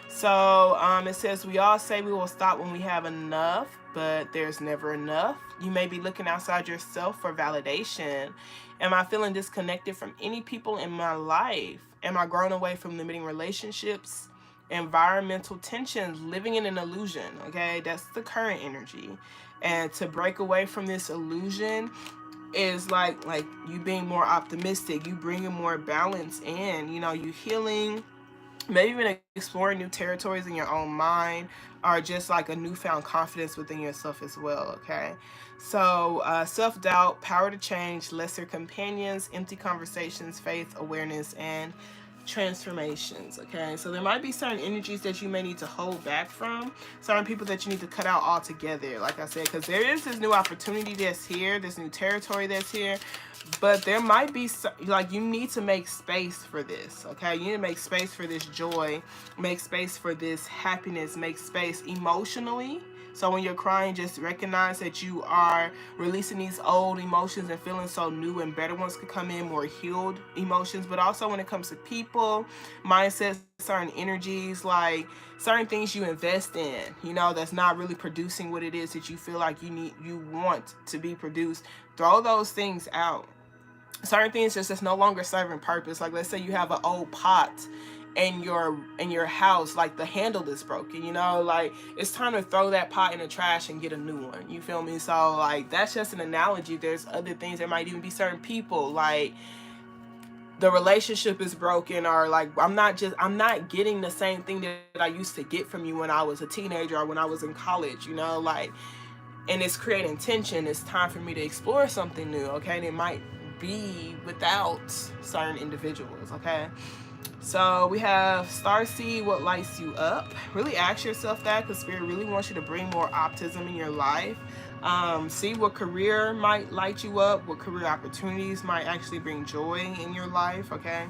So it says, we all say we will stop when we have enough, but there's never enough. You may be looking outside yourself for validation. Am I feeling disconnected from any people in my life? Am I growing away from limiting relationships? Environmental tensions, living in an illusion, okay? That's the current energy. And to break away from this illusion is like you being more optimistic, you bringing more balance in, you know, you healing, maybe even exploring new territories in your own mind, or just like a newfound confidence within yourself as well, okay? So self-doubt, power to change, lesser companions, empty conversations, faith, awareness, and transformations, okay? So there might be certain energies that you may need to hold back from, certain people that you need to cut out altogether, like I said, because there is this new opportunity that's here, this new territory that's here, but there might be like you need to make space for this, okay? You need to make space for this joy, make space for this happiness, make space emotionally. So when you're crying, just recognize that you are releasing these old emotions and feeling so new, and better ones could come in, more healed emotions. But also when it comes to people, mindsets, certain energies, like certain things you invest in, you know, that's not really producing what it is that you feel like you want to be produced, throw those things out. Certain things just no longer serving purpose. Like let's say you have an old pot in your house, like the handle is broken, you know, like it's time to throw that pot in the trash and get a new one, you feel me? So like that's just an analogy. There's other things. There might even be certain people, like the relationship is broken, or like I'm not getting the same thing that I used to get from you when I was a teenager or when I was in college, you know, like, and it's creating tension. It's time for me to explore something new, okay? And it might be without certain individuals, okay? So we have Starseed, what lights you up? Really ask yourself that, because Spirit really wants you to bring more optimism in your life. See what career might light you up, what career opportunities might actually bring joy in your life, okay?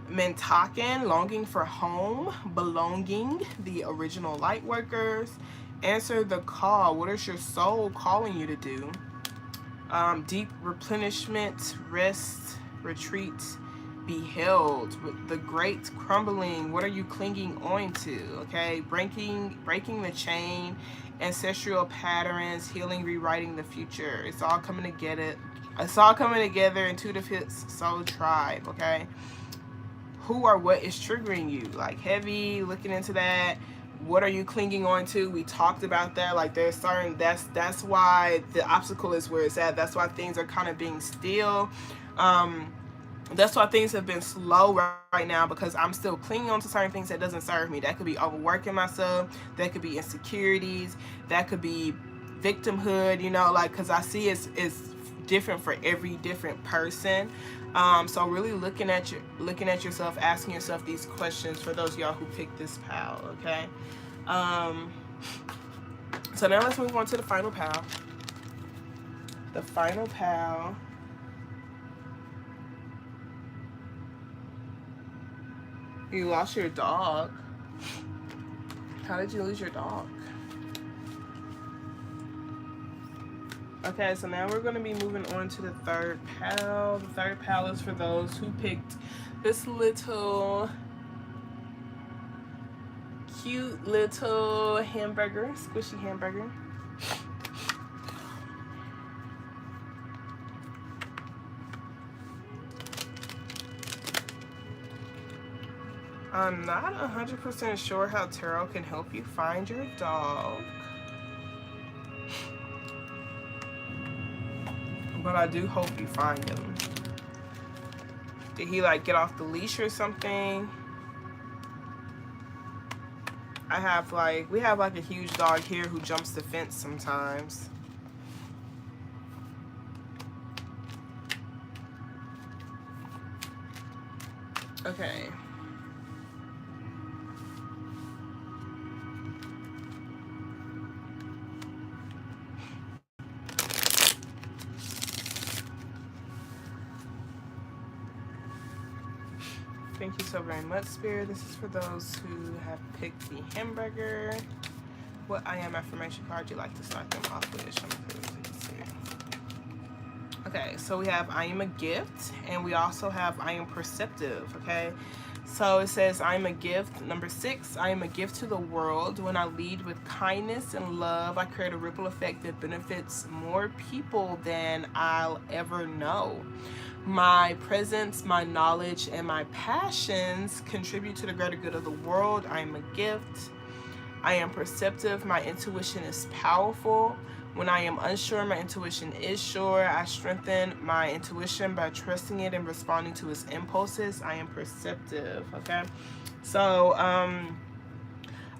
Mentaken, longing for home, belonging, the original light workers. Answer the call. What is your soul calling you to do? Deep replenishment, rest, retreat, be held. The great crumbling, what are you clinging on to? Okay, breaking the chain, ancestral patterns, healing, rewriting the future. It's all coming together. It's all coming together. Intuitive hits, soul tribe. Okay, who or what is triggering you? Like heavy, looking into that. What are you clinging on to? We talked about that. Like there's certain, that's why the obstacle is where it's at. That's why things are kind of being still. That's why things have been slow right now, because I'm still clinging on to certain things that doesn't serve me. That could be overworking myself. That could be insecurities. That could be victimhood, you know, like, because I see it's different for every different person. So really looking at yourself, asking yourself these questions for those of y'all who picked this pal, okay? So now let's move on to the final pal. The final pal. You lost your dog. How did you lose your dog? Okay, so now we're going to be moving on to the third pal. The third pal is for those who picked this little cute little hamburger, squishy hamburger. I'm not 100% sure how tarot can help you find your dog, but I do hope you find him. Did he like get off the leash or something? We have like a huge dog here who jumps the fence sometimes. Okay. Thank you so very much, Spirit. This is for those who have picked the hamburger. What I am affirmation card you like to start them off with? Okay, so we have I am a gift, and we also have I am perceptive, okay? So it says I am a gift. Number 6, I am a gift to the world. When I lead with kindness and love, I create a ripple effect that benefits more people than I'll ever know. My presence, my knowledge, and my passions contribute to the greater good of the world. I am a gift. I am perceptive. My intuition is powerful. When I am unsure, my intuition is sure. I strengthen my intuition by trusting it and responding to its impulses. I am perceptive, okay? So,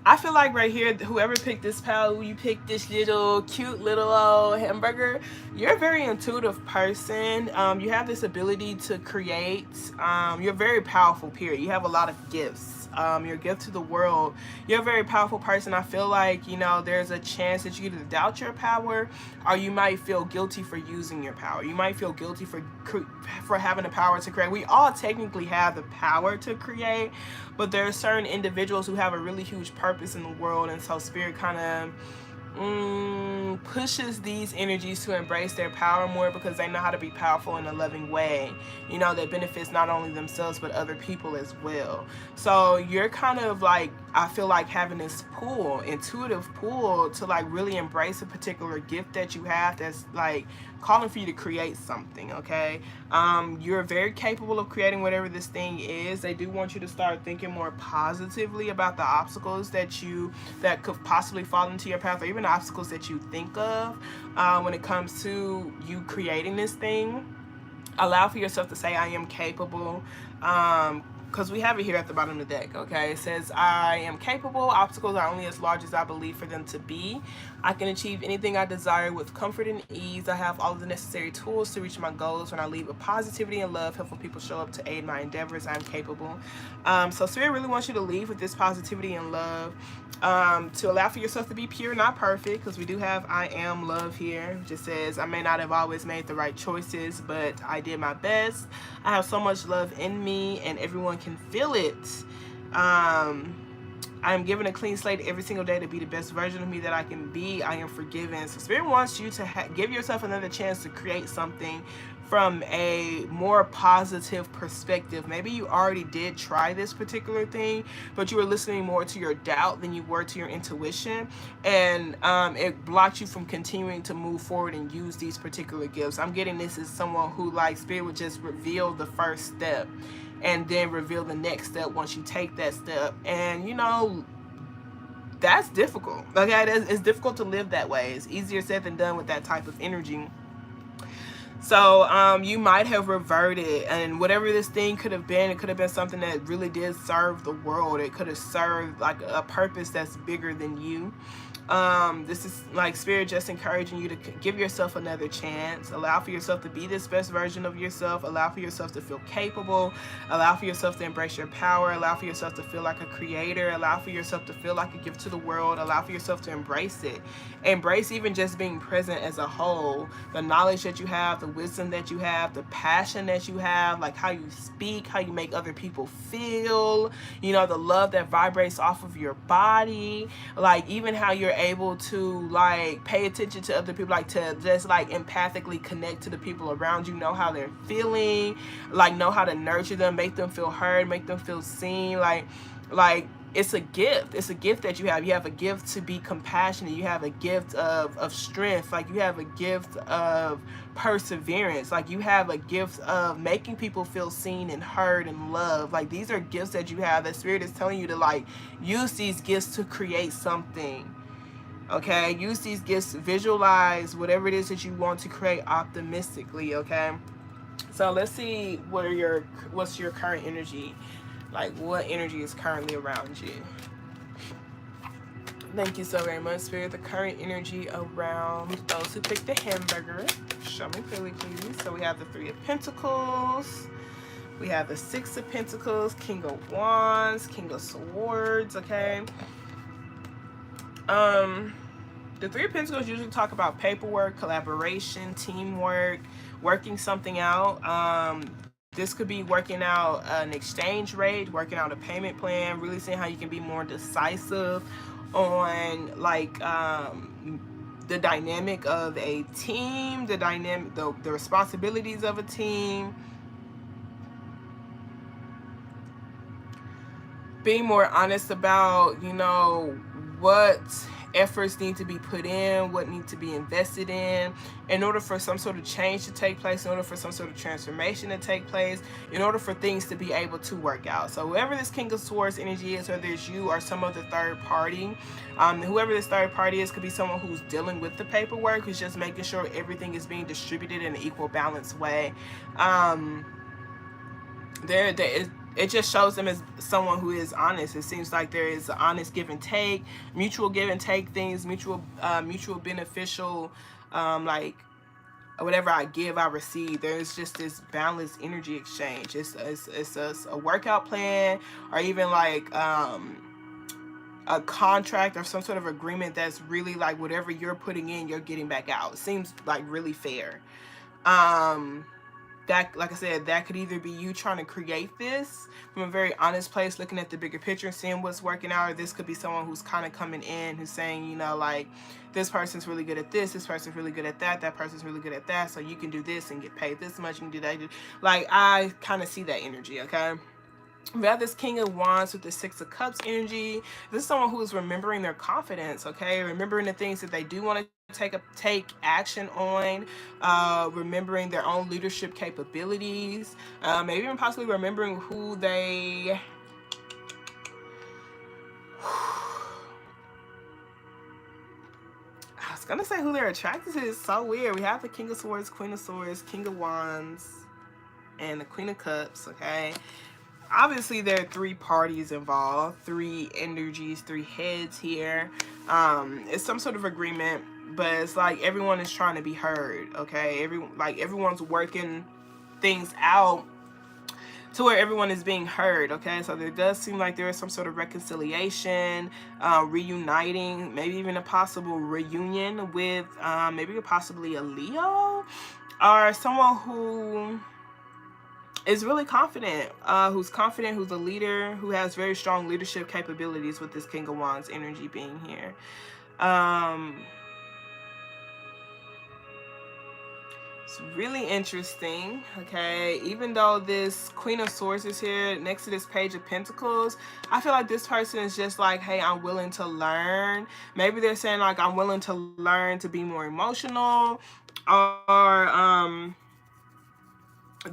I feel like right here, whoever picked this pal, you picked this little cute little old hamburger, you're a very intuitive person. You have this ability to create. You're very powerful, period. You have a lot of gifts. You're a gift to the world. You're a very powerful person. I feel like, you know, there's a chance that you either doubt your power, or you might feel guilty for using your power. You might feel guilty for having the power to create. We all technically have the power to create, but there are certain individuals who have a really huge purpose in the world, and so Spirit kind of pushes these energies to embrace their power more, because they know how to be powerful in a loving way, you know, that benefits not only themselves but other people as well. So you're kind of like, I feel like having this pull, intuitive pull, to like really embrace a particular gift that you have that's like calling for you to create something, okay? You're very capable of creating whatever this thing is. They do want you to start thinking more positively about the obstacles that could possibly fall into your path, or even the obstacles that you think of when it comes to you creating this thing. Allow for yourself to say, I am capable. because we have it here at the bottom of the deck, okay? It says, I am capable. Obstacles are only as large as I believe for them to be. I can achieve anything I desire with comfort and ease. I have all of the necessary tools to reach my goals. When I lead with positivity and love, helpful people show up to aid my endeavors. I'm capable. So Spirit really wants you to leave with this positivity and love, to allow for yourself to be pure, not perfect, because we do have I am love here. It just says, I may not have always made the right choices, but I did my best. I have so much love in me, and everyone can feel it. I am given a clean slate every single day to be the best version of me that I can be. I am forgiven. So Spirit wants you to give yourself another chance to create something from a more positive perspective. Maybe you already did try this particular thing, but you were listening more to your doubt than you were to your intuition, and it blocked you from continuing to move forward and use these particular gifts. I'm getting this as someone who, like, Spirit would just reveal the first step and then reveal the next step once you take that step. And you know, that's difficult. Okay, it's difficult to live that way. It's easier said than done with that type of energy. So you might have reverted, and whatever this thing could have been, it could have been something that really did serve the world. It could have served like a purpose that's bigger than you. This is like Spirit just encouraging you to give yourself another chance. Allow for yourself to be this best version of yourself. Allow for yourself to feel capable. Allow for yourself to embrace your power. Allow for yourself to feel like a creator. Allow for yourself to feel like a gift to the world. Allow for yourself to embrace it. Embrace even just being present as a whole. The knowledge that you have, the wisdom that you have, the passion that you have, like how you speak, how you make other people feel, you know, the love that vibrates off of your body, like even how you're able to like pay attention to other people, like to just like empathically connect to the people around you, know how they're feeling, like know how to nurture them, make them feel heard, make them feel seen, like it's a gift. It's a gift that you have. You have a gift to be compassionate. You have a gift of strength. Like you have a gift of perseverance. Like you have a gift of making people feel seen and heard and loved. Like these are gifts that you have that Spirit is telling you to like use these gifts to create something. Okay, use these gifts, visualize whatever it is that you want to create optimistically. Okay, so let's see what's your current energy. Like what energy is currently around you. Thank you so very much, Spirit. The current energy around those who picked the hamburger. Show me clearly, please. So we have the 3 of Pentacles. We have the 6 of Pentacles, King of Wands, King of Swords, okay? The 3 of Pentacles usually talk about paperwork, collaboration, teamwork, working something out. This could be working out an exchange rate, working out a payment plan, really seeing how you can be more decisive on like the dynamic of a team, the responsibilities of a team. Being more honest about, you know, what efforts need to be put in, what needs to be invested in order for some sort of change to take place, in order for some sort of transformation to take place, in order for things to be able to work out. So whoever this King of Swords energy is, whether it's you or some other third party, whoever this third party is could be someone who's dealing with the paperwork, who's just making sure everything is being distributed in an equal, balanced way. It just shows them as someone who is honest. It seems like there is an honest give and take, mutual give and take things, mutual beneficial, like whatever I give, I receive. There's just this balanced energy exchange. It's a workout plan, or even like a contract or some sort of agreement that's really like whatever you're putting in, you're getting back out. It seems like really fair. That, like I said, that could either be you trying to create this from a very honest place, looking at the bigger picture and seeing what's working out, or this could be someone who's kind of coming in, who's saying, you know, like, this person's really good at this person's really good at that person's really good at that, so you can do this and get paid this much, you can do that. Like, I kind of see that energy, okay? We have this King of Wands with the 6 of Cups energy. This is someone who is remembering their confidence, okay? Remembering the things that they do want to take action on, remembering their own leadership capabilities, maybe even possibly remembering who they... I was gonna say who they're attracted to. It's so weird. We have the King of Swords, Queen of Swords, King of Wands, and the Queen of Cups, okay? obviously there are three parties involved, three energies, three heads here. It's some sort of agreement, but it's like everyone is trying to be heard. Okay, everyone's working things out to where everyone is being heard. Okay, so there does seem like there is some sort of reconciliation, reuniting, maybe even a possible reunion with maybe possibly a Leo or someone who is really confident, who's a leader, who has very strong leadership capabilities with this King of Wands energy being here. It's really interesting, okay? Even though this Queen of Swords is here next to this Page of Pentacles, I feel like this person is just like, hey, I'm willing to learn. Maybe they're saying like, I'm willing to learn to be more emotional, or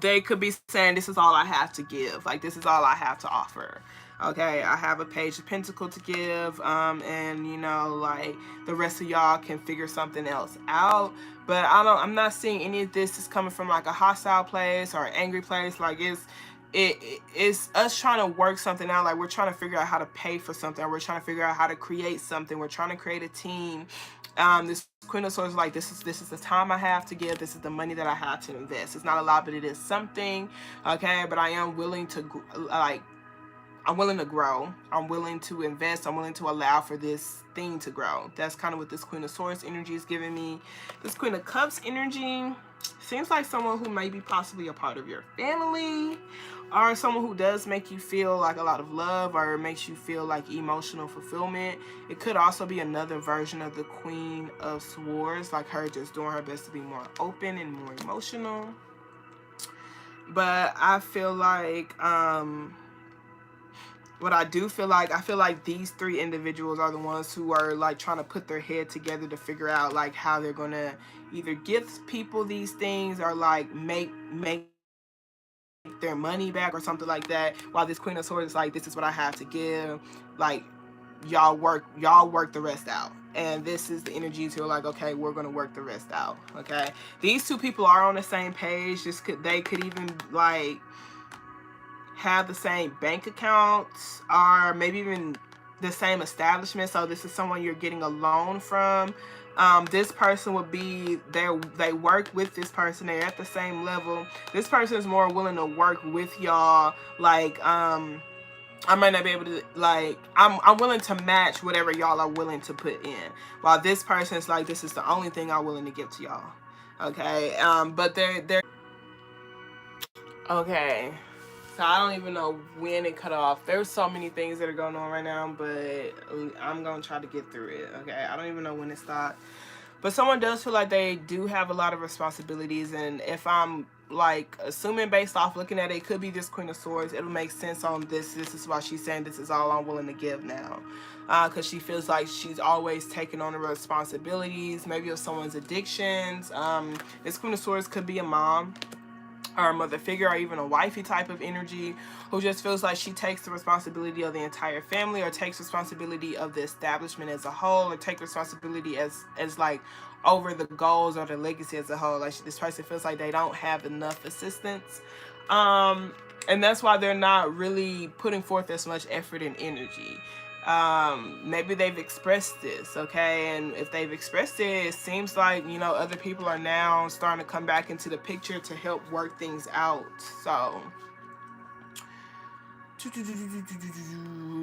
they could be saying, this is all I have to give. Like, this is all I have to offer. Okay, I have a Page of Pentacles to give, and you know, like, the rest of y'all can figure something else out. But I'm not seeing any of this is coming from like a hostile place or an angry place. Like, it's us trying to work something out. Like, we're trying to figure out how to pay for something. We're trying to figure out how to create something. We're trying to create a team. This Queen of Swords is like, this is the time I have to give. This is the money that I have to invest. It's not a lot, but it is something. Okay, but I am willing to I'm willing to grow. I'm willing to invest. I'm willing to allow for this thing to grow. That's kind of what this Queen of Swords energy is giving me. This Queen of Cups energy seems like someone who may be possibly a part of your family, or someone who does make you feel like a lot of love, or makes you feel like emotional fulfillment. It could also be another version of the Queen of Swords, like her just doing her best to be more open and more emotional. But I feel like what I do feel like, I feel like these three individuals are the ones who are like trying to put their head together to figure out like how they're gonna either gift people these things, or like make their money back or something like that, while this Queen of Swords is like, this is what I have to give. Like, y'all work the rest out. And this is the energies who are like, okay, we're gonna work the rest out. Okay, these two people are on the same page. They could even like have the same bank accounts, or maybe even the same establishment. So this is someone you're getting a loan from. This person would be there. They work with this person. They're at the same level. This person is more willing to work with y'all. Like, I might not be able to, like, I'm willing to match whatever y'all are willing to put in. While this person is like, this is the only thing I'm willing to give to y'all. Okay. But they're okay. So I don't even know when it cut off. There's so many things that are going on right now, but I'm going to try to get through it, okay? I don't even know when it stopped. But someone does feel like they do have a lot of responsibilities, and if I'm, like, assuming based off looking at it, it could be this Queen of Swords. It'll make sense on this. This is why she's saying this is all I'm willing to give now. Because she feels like she's always taking on the responsibilities, maybe of someone's addictions. This Queen of Swords could be a mom, or a mother figure, or even a wifey type of energy, who just feels like she takes the responsibility of the entire family, or takes responsibility of the establishment as a whole, or take responsibility as like over the goals or the legacy as a whole. Like, this person feels like they don't have enough assistance, and that's why they're not really putting forth as much effort and energy. Maybe they've expressed this, okay, and if they've expressed it, it seems like, you know, other people are now starting to come back into the picture to help work things out. So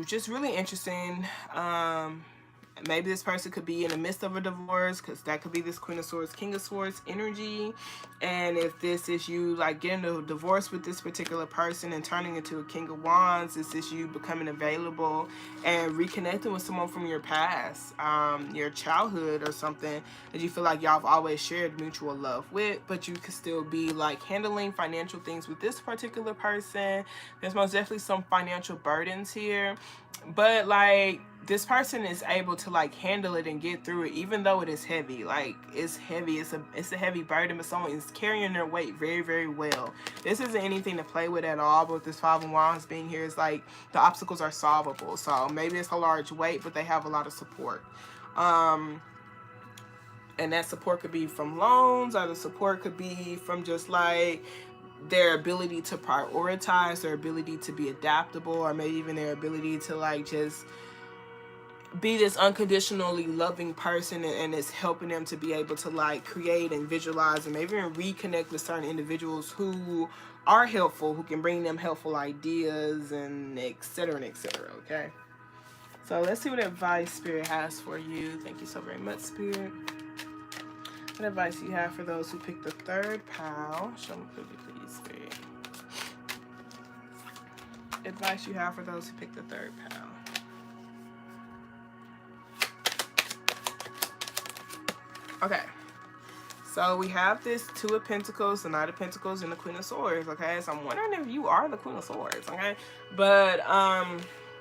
just really interesting. Maybe this person could be in the midst of a divorce, because that could be this Queen of Swords, King of Swords energy. And if this is you, like, getting a divorce with this particular person and turning into a King of Wands, this is you becoming available and reconnecting with someone from your past, your childhood, or something that you feel like y'all have always shared mutual love with, but you could still be like handling financial things with this particular person. There's most definitely some financial burdens here, but like, this person is able to like handle it and get through it, even though it is heavy. Like, it's heavy, it's a heavy burden, but someone is carrying their weight very, very well. This isn't anything to play with at all, but with this Five of Wands being here, it's like the obstacles are solvable. So maybe it's a large weight, but they have a lot of support. And that support could be from loans, or the support could be from just like their ability to prioritize, their ability to be adaptable, or maybe even their ability to like just be this unconditionally loving person, and it's helping them to be able to like create and visualize and maybe even reconnect with certain individuals who are helpful, who can bring them helpful ideas, and etc. and etc. Okay, so let's see what advice Spirit has for you. Thank you so very much, Spirit. What advice you have for those who picked the third pile? Show me clearly, please, Spirit. Advice you have for those who picked the third pile. Okay, so we have this Two of Pentacles, the Knight of Pentacles, and the Queen of Swords. Okay, so I'm wondering if you are the Queen of Swords. Okay, but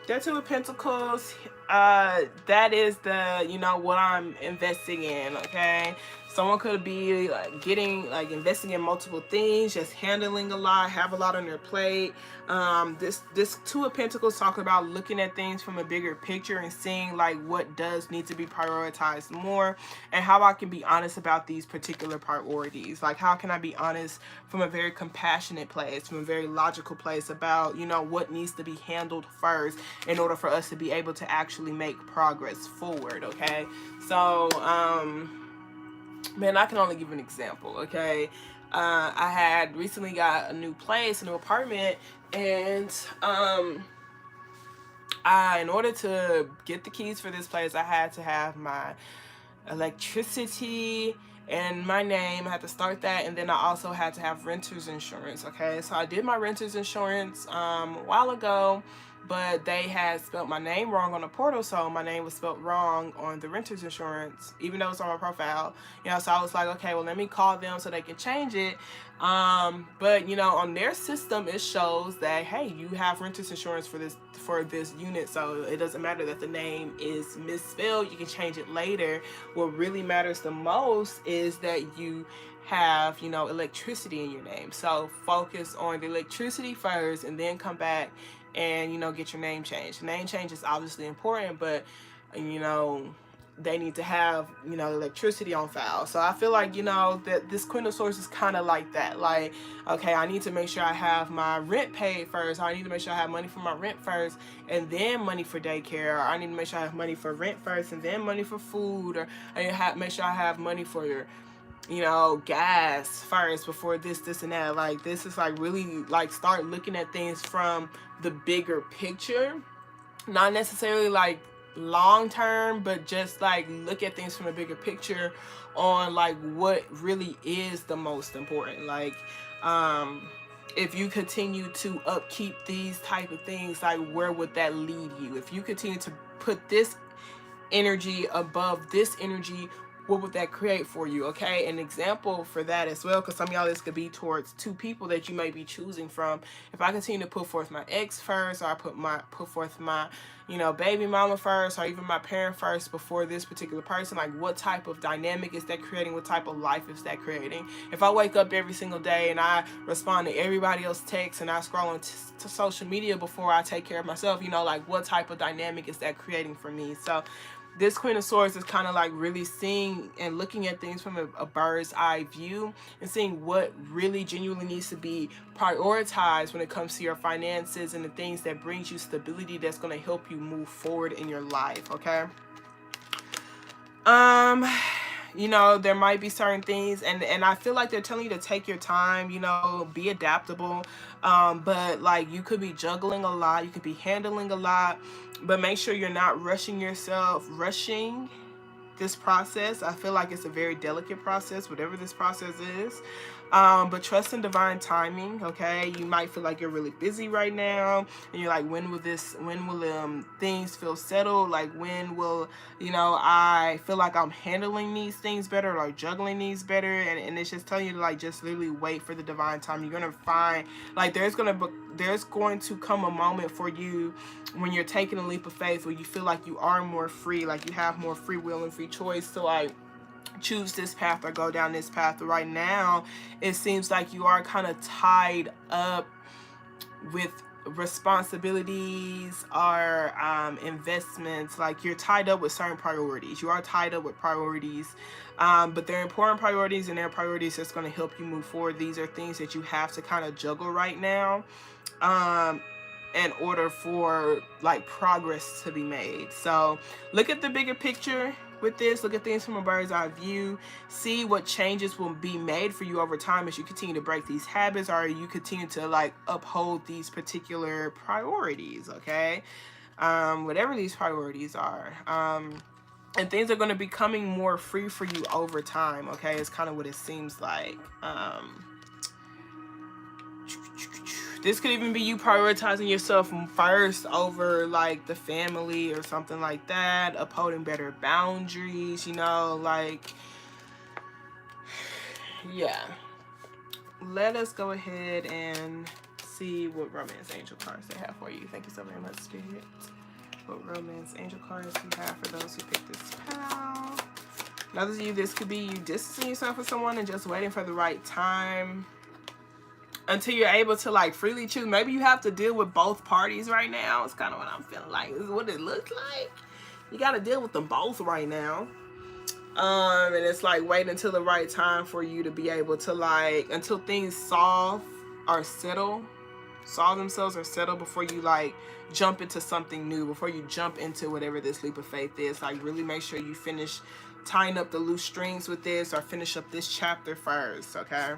that Two of Pentacles, that is the, you know, what I'm investing in. Okay, someone could be like investing in multiple things, just handling a lot, have a lot on their plate. This Two of Pentacles talk about looking at things from a bigger picture and seeing like what does need to be prioritized more, and how I can be honest about these particular priorities. Like, how can I be honest from a very compassionate place, from a very logical place about, you know, what needs to be handled first in order for us to be able to actually make progress forward. Okay, so man, I can only give an example. Okay, I had recently got a new place, a new apartment, and in order to get the keys for this place, I had to have my electricity and my name. I had to start that, and then I also had to have renter's insurance. Okay, so I did my renter's insurance a while ago, but they had spelled my name wrong on the portal, so my name was spelled wrong on the renter's insurance, even though it's on my profile. You know, so I was like, okay, well, let me call them so they can change it. But you know, on their system it shows that, hey, you have renter's insurance for this unit, so it doesn't matter that the name is misspelled. You can change it later. What really matters the most is that you have, you know, electricity in your name. So focus on the electricity first, and then come back and, you know, get your name changed. The name change is obviously important, but, you know, they need to have, you know, electricity on file. So I feel like, you know, that this Queen of Swords is kind of like that. Like, okay, I need to make sure I have my rent paid first. I need to make sure I have money for my rent first, and then money for daycare. Or I need to make sure I have money for rent first, and then money for food. Or I need to make sure I have money for your, you know, gas first before this and that. Like, this is like really like start looking at things from the bigger picture, not necessarily like long term, but just like look at things from a bigger picture on like what really is the most important. Like, if you continue to upkeep these type of things, like where would that lead you? If you continue to put this energy above this energy, what would that create for you? Okay, an example for that as well, because some of y'all, this could be towards two people that you may be choosing from. If I continue to put forth my ex first, or I put forth my, you know, baby mama first, or even my parent first before this particular person, like what type of dynamic is that creating? What type of life is that creating? If I wake up every single day and I respond to everybody else's texts, and I scroll on to social media before I take care of myself, you know, like what type of dynamic is that creating for me? So this Queen of Swords is kind of like really seeing and looking at things from a bird's eye view, and seeing what really genuinely needs to be prioritized when it comes to your finances and the things that brings you stability, that's going to help you move forward in your life. Okay, you know, there might be certain things, and I feel like they're telling you to take your time, you know, be adaptable, but like you could be juggling a lot, you could be handling a lot, but make sure you're not rushing this process. I feel like it's a very delicate process, whatever this process is. But trust in divine timing. Okay, you might feel like you're really busy right now, and you're like, when will things feel settled? Like, when will, you know, I feel like I'm handling these things better, or juggling these better? And it's just telling you to like just literally wait for the divine time. You're gonna find like there's going to come a moment for you when you're taking a leap of faith, where you feel like you are more free, like you have more free will and free choice to like choose this path or go down this path. Right now it seems like you are kind of tied up with responsibilities or investments. Like, you're tied up with certain priorities. You are tied up with priorities, but they're important priorities, and they're priorities that's going to help you move forward. These are things that you have to kind of juggle right now in order for like progress to be made. So look at the bigger picture with this. Look at things from a bird's eye view. See what changes will be made for you over time as you continue to break these habits, or you continue to like uphold these particular priorities. Okay, whatever these priorities are, and things are going to be becoming more free for you over time. Okay, it's kind of what it seems like. This could even be you prioritizing yourself first over like the family or something like that, upholding better boundaries, you know, like, yeah. Let us go ahead and see what romance angel cards they have for you. Thank you so very much, Spirit. What romance angel cards you have for those who picked this pal. Another you, this could be you distancing yourself from someone and just waiting for the right time until you're able to like freely choose. Maybe you have to deal with both parties right now. It's kind of what I'm feeling like. This is what it looks like. You got to deal with them both right now. And it's like waiting until the right time for you to be able to like, until things solve themselves or settle before you like jump into something new, before you jump into whatever this leap of faith is. Like, really make sure you finish tying up the loose strings with this, or finish up this chapter first. Okay.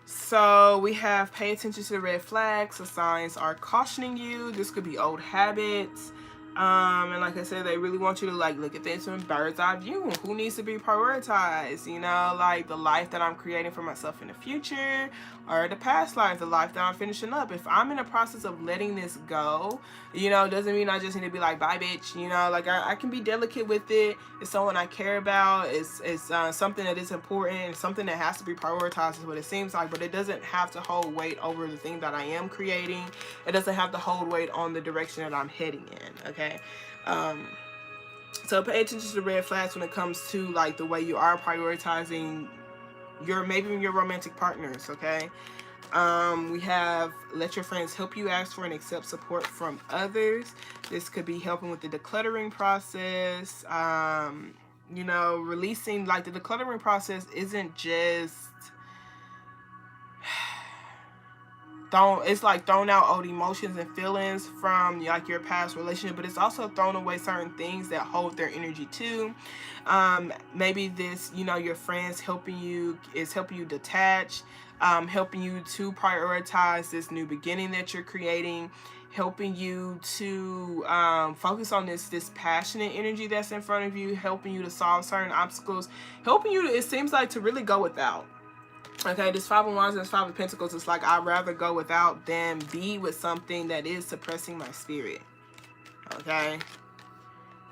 So we have pay attention to the red flags. The signs are cautioning you. This could be old habits. And like I said, they really want you to like look at things from a bird's eye view. Who needs to be prioritized? You know, like the life that I'm creating for myself in the future, or the past life, the life that I'm finishing up. If I'm in the process of letting this go, you know, doesn't mean I just need to be like, bye bitch, you know, like I can be delicate with it. It's someone I care about. It's something that is important. It's something that has to be prioritized is what it seems like, but it doesn't have to hold weight over the thing that I am creating. It doesn't have to hold weight on the direction that I'm heading in. Okay. So pay attention to the red flags when it comes to like the way you are prioritizing maybe your romantic partners. Okay. We have let your friends help you ask for and accept support from others. This could be helping with the decluttering process. You know, releasing, like the decluttering process isn't just it's like throwing out old emotions and feelings from like your past relationship, but it's also throwing away certain things that hold their energy too. Maybe this, you know, your friends helping you detach, helping you to prioritize this new beginning that you're creating, helping you to focus on this passionate energy that's in front of you, helping you to solve certain obstacles, helping you to, it seems like, to really go without. Okay, this Five of Wands and this Five of Pentacles, it's like I'd rather go without than be with something that is suppressing my spirit. Okay,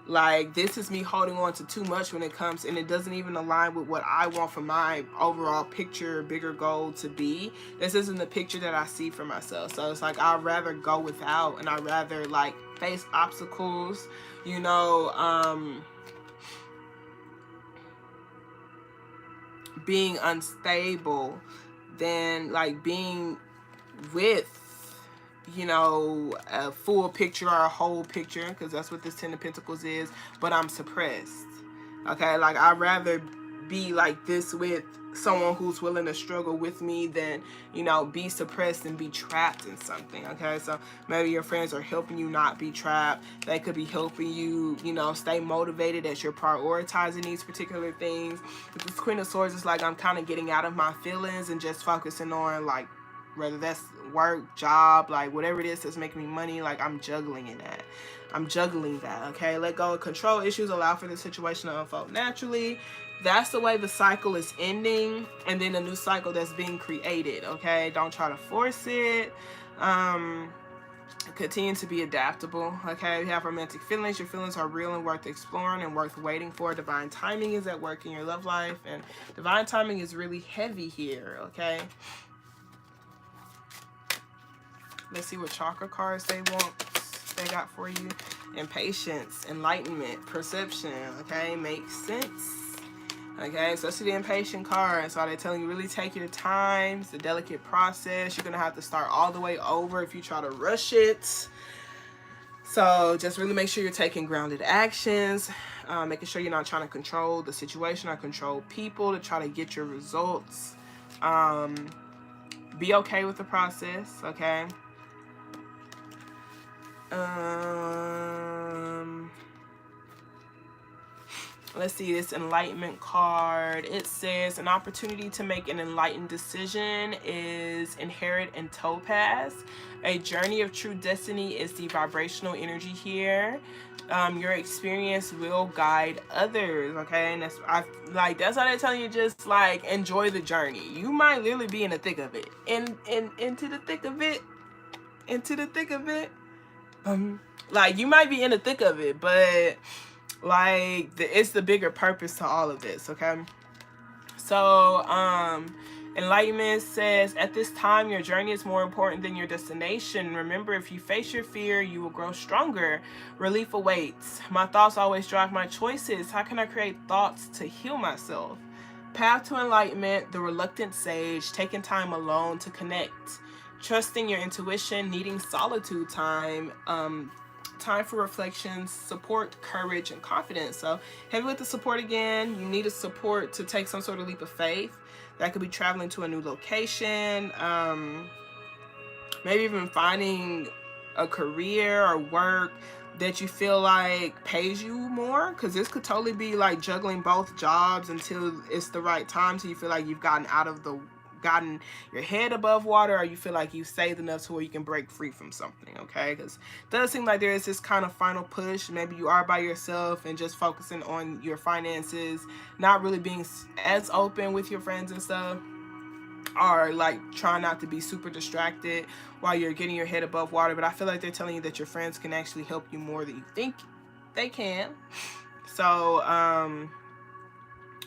like this is me holding on to too much when it comes, and it doesn't even align with what I want for my overall picture, bigger goal to be. This isn't the picture that I see for myself. So it's like I'd rather go without, and I'd rather like face obstacles, you know, being unstable than like being with, you know, a full picture or a whole picture, because that's what this Ten of Pentacles is, but I'm suppressed. Okay, like I'd rather be like this with someone who's willing to struggle with me than, you know, be suppressed and be trapped in something. Okay, so maybe your friends are helping you not be trapped. They could be helping you, you know, stay motivated as you're prioritizing these particular things. With this Queen of Swords, it's like I'm kind of getting out of my feelings and just focusing on like, whether that's work, job, like whatever it is that's making me money, like I'm juggling in that. I'm juggling that. Okay, let go of control issues, allow for the situation to unfold naturally. That's the way the cycle is ending, and then a new cycle that's being created. Okay, don't try to force it. Continue to be adaptable. Okay, you have romantic feelings. Your feelings are real and worth exploring and worth waiting for. Divine timing is at work in your love life, and divine timing is really heavy here. Okay, let's see what chakra cards they got for you. Impatience, enlightenment, perception. Okay, makes sense. Okay, especially the impatient card. So they're telling you really take your time. It's a delicate process. You're going to have to start all the way over if you try to rush it. So just really make sure you're taking grounded actions, making sure you're not trying to control the situation or control people to try to get your results. Be okay with the process, okay? Let's see, this enlightenment card. It says an opportunity to make an enlightened decision is inherent in topaz. A journey of true destiny is the vibrational energy here. Your experience will guide others, okay? And that's that's how they're telling you, just like enjoy the journey. You might literally be in the thick of it. Into the thick of it. Into the thick of it. Like you might be in the thick of it, but like it's the bigger purpose to all of this, okay? So enlightenment says at this time your journey is more important than your destination. Remember, if you face your fear, you will grow stronger. Relief awaits. My thoughts always drive my choices. How can I create thoughts to heal myself? Path to enlightenment, the reluctant sage, taking time alone to connect, trusting your intuition, needing solitude time, time for reflections, support, courage, and confidence. So heavy with the support again. You need a support to take some sort of leap of faith. That could be traveling to a new location, maybe even finding a career or work that you feel like pays you more, because this could totally be like juggling both jobs until it's the right time, so you feel like you've gotten your head above water, or you feel like you've saved enough to where you can break free from something, okay? Because it does seem like there is this kind of final push. Maybe you are by yourself and just focusing on your finances, not really being as open with your friends and stuff, or like trying not to be super distracted while you're getting your head above water. But I feel like they're telling you that your friends can actually help you more than you think they can. So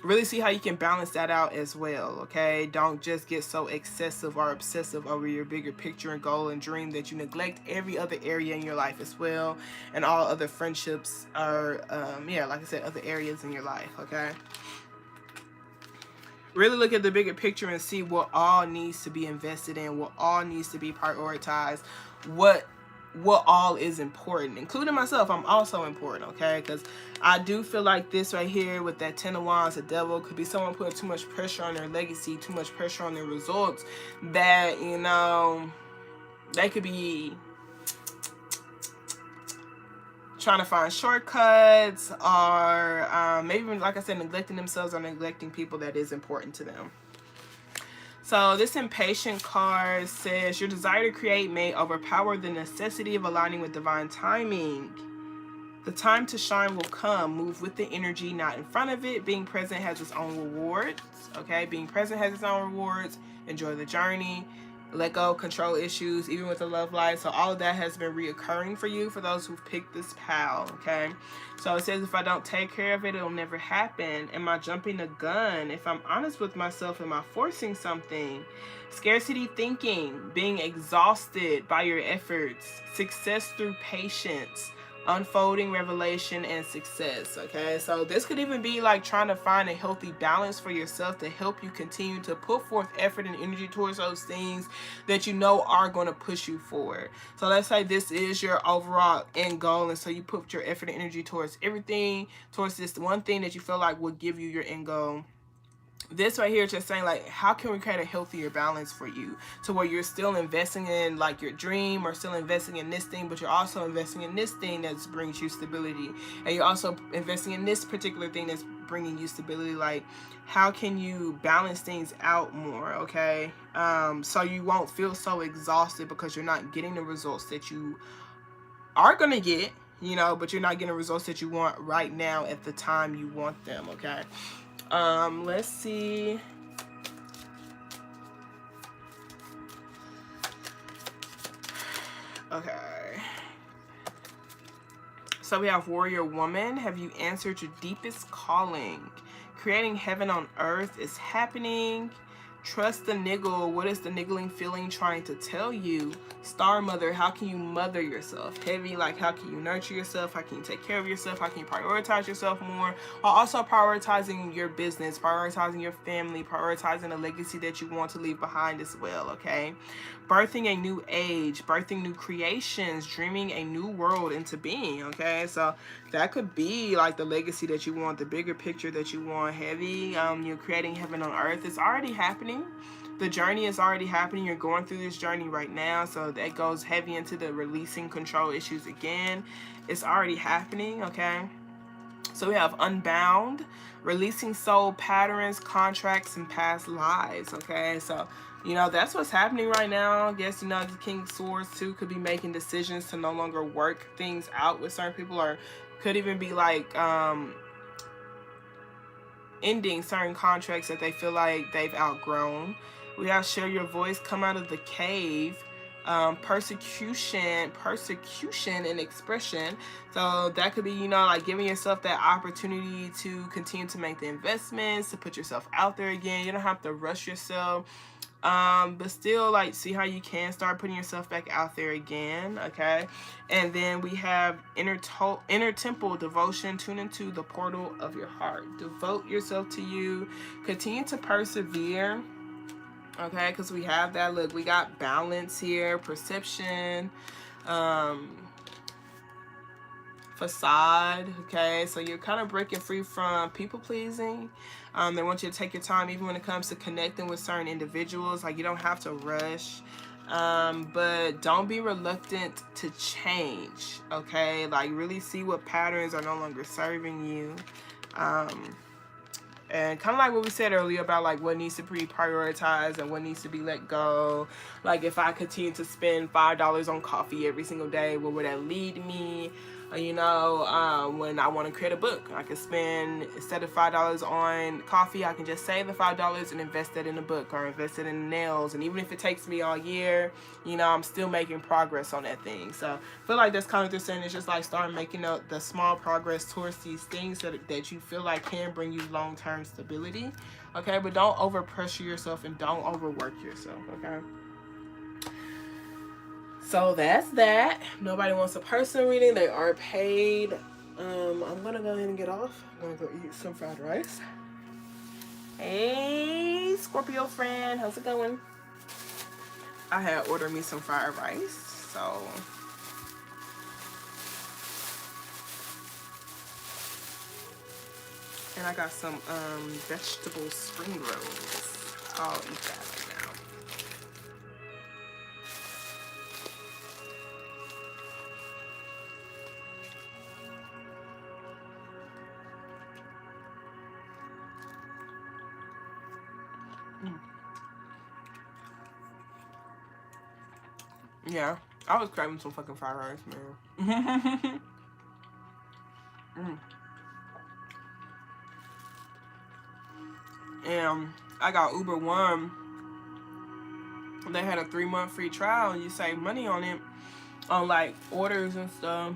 really see how you can balance that out as well, okay? Don't just get so excessive or obsessive over your bigger picture and goal and dream that you neglect every other area in your life as well, and all other friendships are like I said, other areas in your life, okay? Really look at the bigger picture and see what all needs to be invested in, what all needs to be prioritized, what all is important, including myself. I'm also important, okay? Because I do feel like this right here with that 10 of Wands, the devil, could be someone putting too much pressure on their legacy, too much pressure on their results, that, you know, they could be trying to find shortcuts, or maybe even, like I said, neglecting themselves or neglecting people that is important to them. So this impatient card says your desire to create may overpower the necessity of aligning with divine timing. The time to shine will come. Move with the energy, not in front of it. Being present has its own rewards. Okay, being present has its own rewards. Enjoy the journey. Let go, control issues, even with the love life. So all of that has been reoccurring for you, for those who've picked this pal, okay? So it says, if I don't take care of it, it'll never happen. Am I jumping the gun? If I'm honest with myself, am I forcing something? Scarcity thinking, being exhausted by your efforts. Success through patience. Unfolding revelation and success, okay? So this could even be like trying to find a healthy balance for yourself to help you continue to put forth effort and energy towards those things that you know are going to push you forward. So let's say this is your overall end goal, and so you put your effort and energy towards everything, towards this one thing that you feel like will give you your end goal. This right here is just saying, like, how can we create a healthier balance for you to where you're still investing in like your dream, or still investing in this thing, but you're also investing in this thing that brings you stability, and you're also investing in this particular thing that's bringing you stability. Like, how can you balance things out more, okay? So you won't feel so exhausted because you're not getting the results that you are gonna get, you know, but you're not getting the results that you want right now at the time you want them, okay? Let's see. Okay. So we have Warrior Woman. Have you answered your deepest calling? Creating heaven on earth is happening. Trust the niggle. What is the niggling feeling trying to tell you? Star mother, how can you mother yourself? Heavy, like how can you nurture yourself? How can you take care of yourself? How can you prioritize yourself more? While also prioritizing your business, prioritizing your family, prioritizing a legacy that you want to leave behind as well, okay? Birthing a new age, birthing new creations, dreaming a new world into being, okay? So that could be like the legacy that you want, the bigger picture that you want. Heavy, you're creating heaven on earth. It's already happening. The journey is already happening. You're going through this journey right now. So that goes heavy into the releasing control issues again. It's already happening, okay? So we have unbound, releasing soul patterns, contracts, and past lives, okay? So, you know, that's what's happening right now. I guess, you know, the King of Swords too could be making decisions to no longer work things out with certain people, or could even be like ending certain contracts that they feel like they've outgrown. We have share your voice, come out of the cave, persecution and expression. So that could be, you know, like giving yourself that opportunity to continue to make the investments, to put yourself out there again. You don't have to rush yourself, but still, like, see how you can start putting yourself back out there again, okay? And then we have inner temple devotion, tune into the portal of your heart. Devote yourself to you, continue to persevere, okay? Because we have that, look, we got balance here, perception, facade, okay? So you're kind of breaking free from people pleasing. They want you to take your time even when it comes to connecting with certain individuals. Like, you don't have to rush, but don't be reluctant to change, okay? Like, really see what patterns are no longer serving you. And kind of like what we said earlier about like what needs to be prioritized and what needs to be let go. Like, if I continue to spend $5 on coffee every single day, where would that lead me? You know, when I want to create a book, I can spend, instead of $5 on coffee, I can just save the $5 and invest it in a book, or invest it in nails. And even if it takes me all year, you know, I'm still making progress on that thing. So I feel like that's kind of what they're saying. It's just like start making the small progress towards these things that you feel like can bring you long-term stability, okay? But don't over pressure yourself and don't overwork yourself, okay? So that's that. Nobody wants a personal reading. They are paid. I'm gonna go ahead and get off. I'm gonna go eat some fried rice. Hey, Scorpio friend, how's it going? I had ordered me some fried rice, so and I got some vegetable spring rolls. I'll eat that right now. Yeah, I was craving some fucking fried rice, man. And I got Uber One. They had a 3-month free trial, and you save money on it, on like orders and stuff.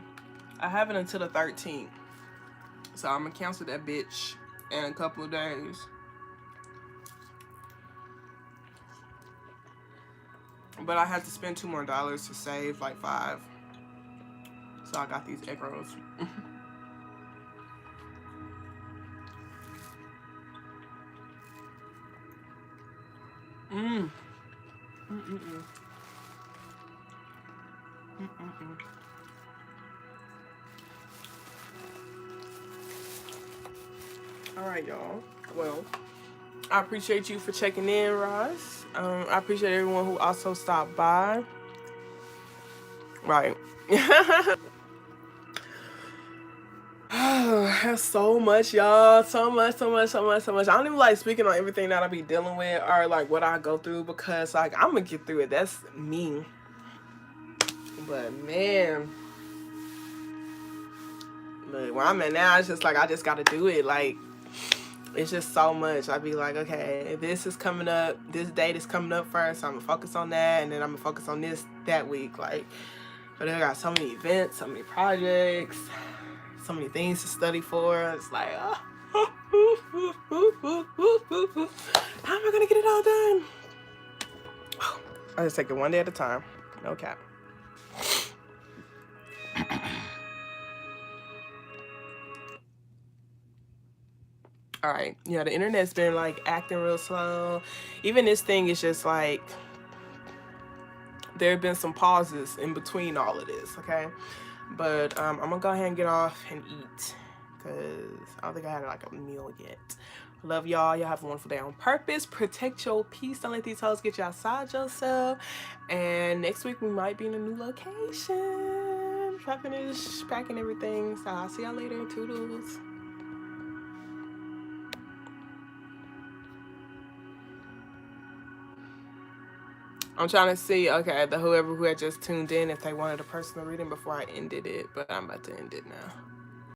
I have it until the 13th, so I'm gonna cancel that bitch in a couple of days. But I had to spend $2 more to save like $5. So I got these egg rolls. All right, y'all. Well, I appreciate you for checking in, Ras. I appreciate everyone who also stopped by. Right. That's so much, y'all. So much. I don't even like speaking on everything that I be dealing with or like what I go through, because like I'm gonna get through it. That's me. But man, but where I'm at now, it's just like I just gotta do it. Like, it's just so much. I'd be like, okay, this is coming up, this date is coming up first, so I'm gonna focus on that, and then I'm gonna focus on this that week. Like, but I got so many events, so many projects, so many things to study for. It's like, How am I gonna get it all done? I just take it one day at a time. No cap. All right, yeah, the internet's been like acting real slow. Even this thing is just like, there have been some pauses in between all of this, okay? But I'm gonna go ahead and get off and eat, because I don't think I had like a meal yet. Love y'all. Y'all have a wonderful day on purpose. Protect your peace. Don't let these hoes get you outside yourself. And next week we might be in a new location. Try to finish packing everything. So I'll see y'all later. Toodles. I'm trying to see, okay, whoever who had just tuned in, if they wanted a personal reading before I ended it, but I'm about to end it now.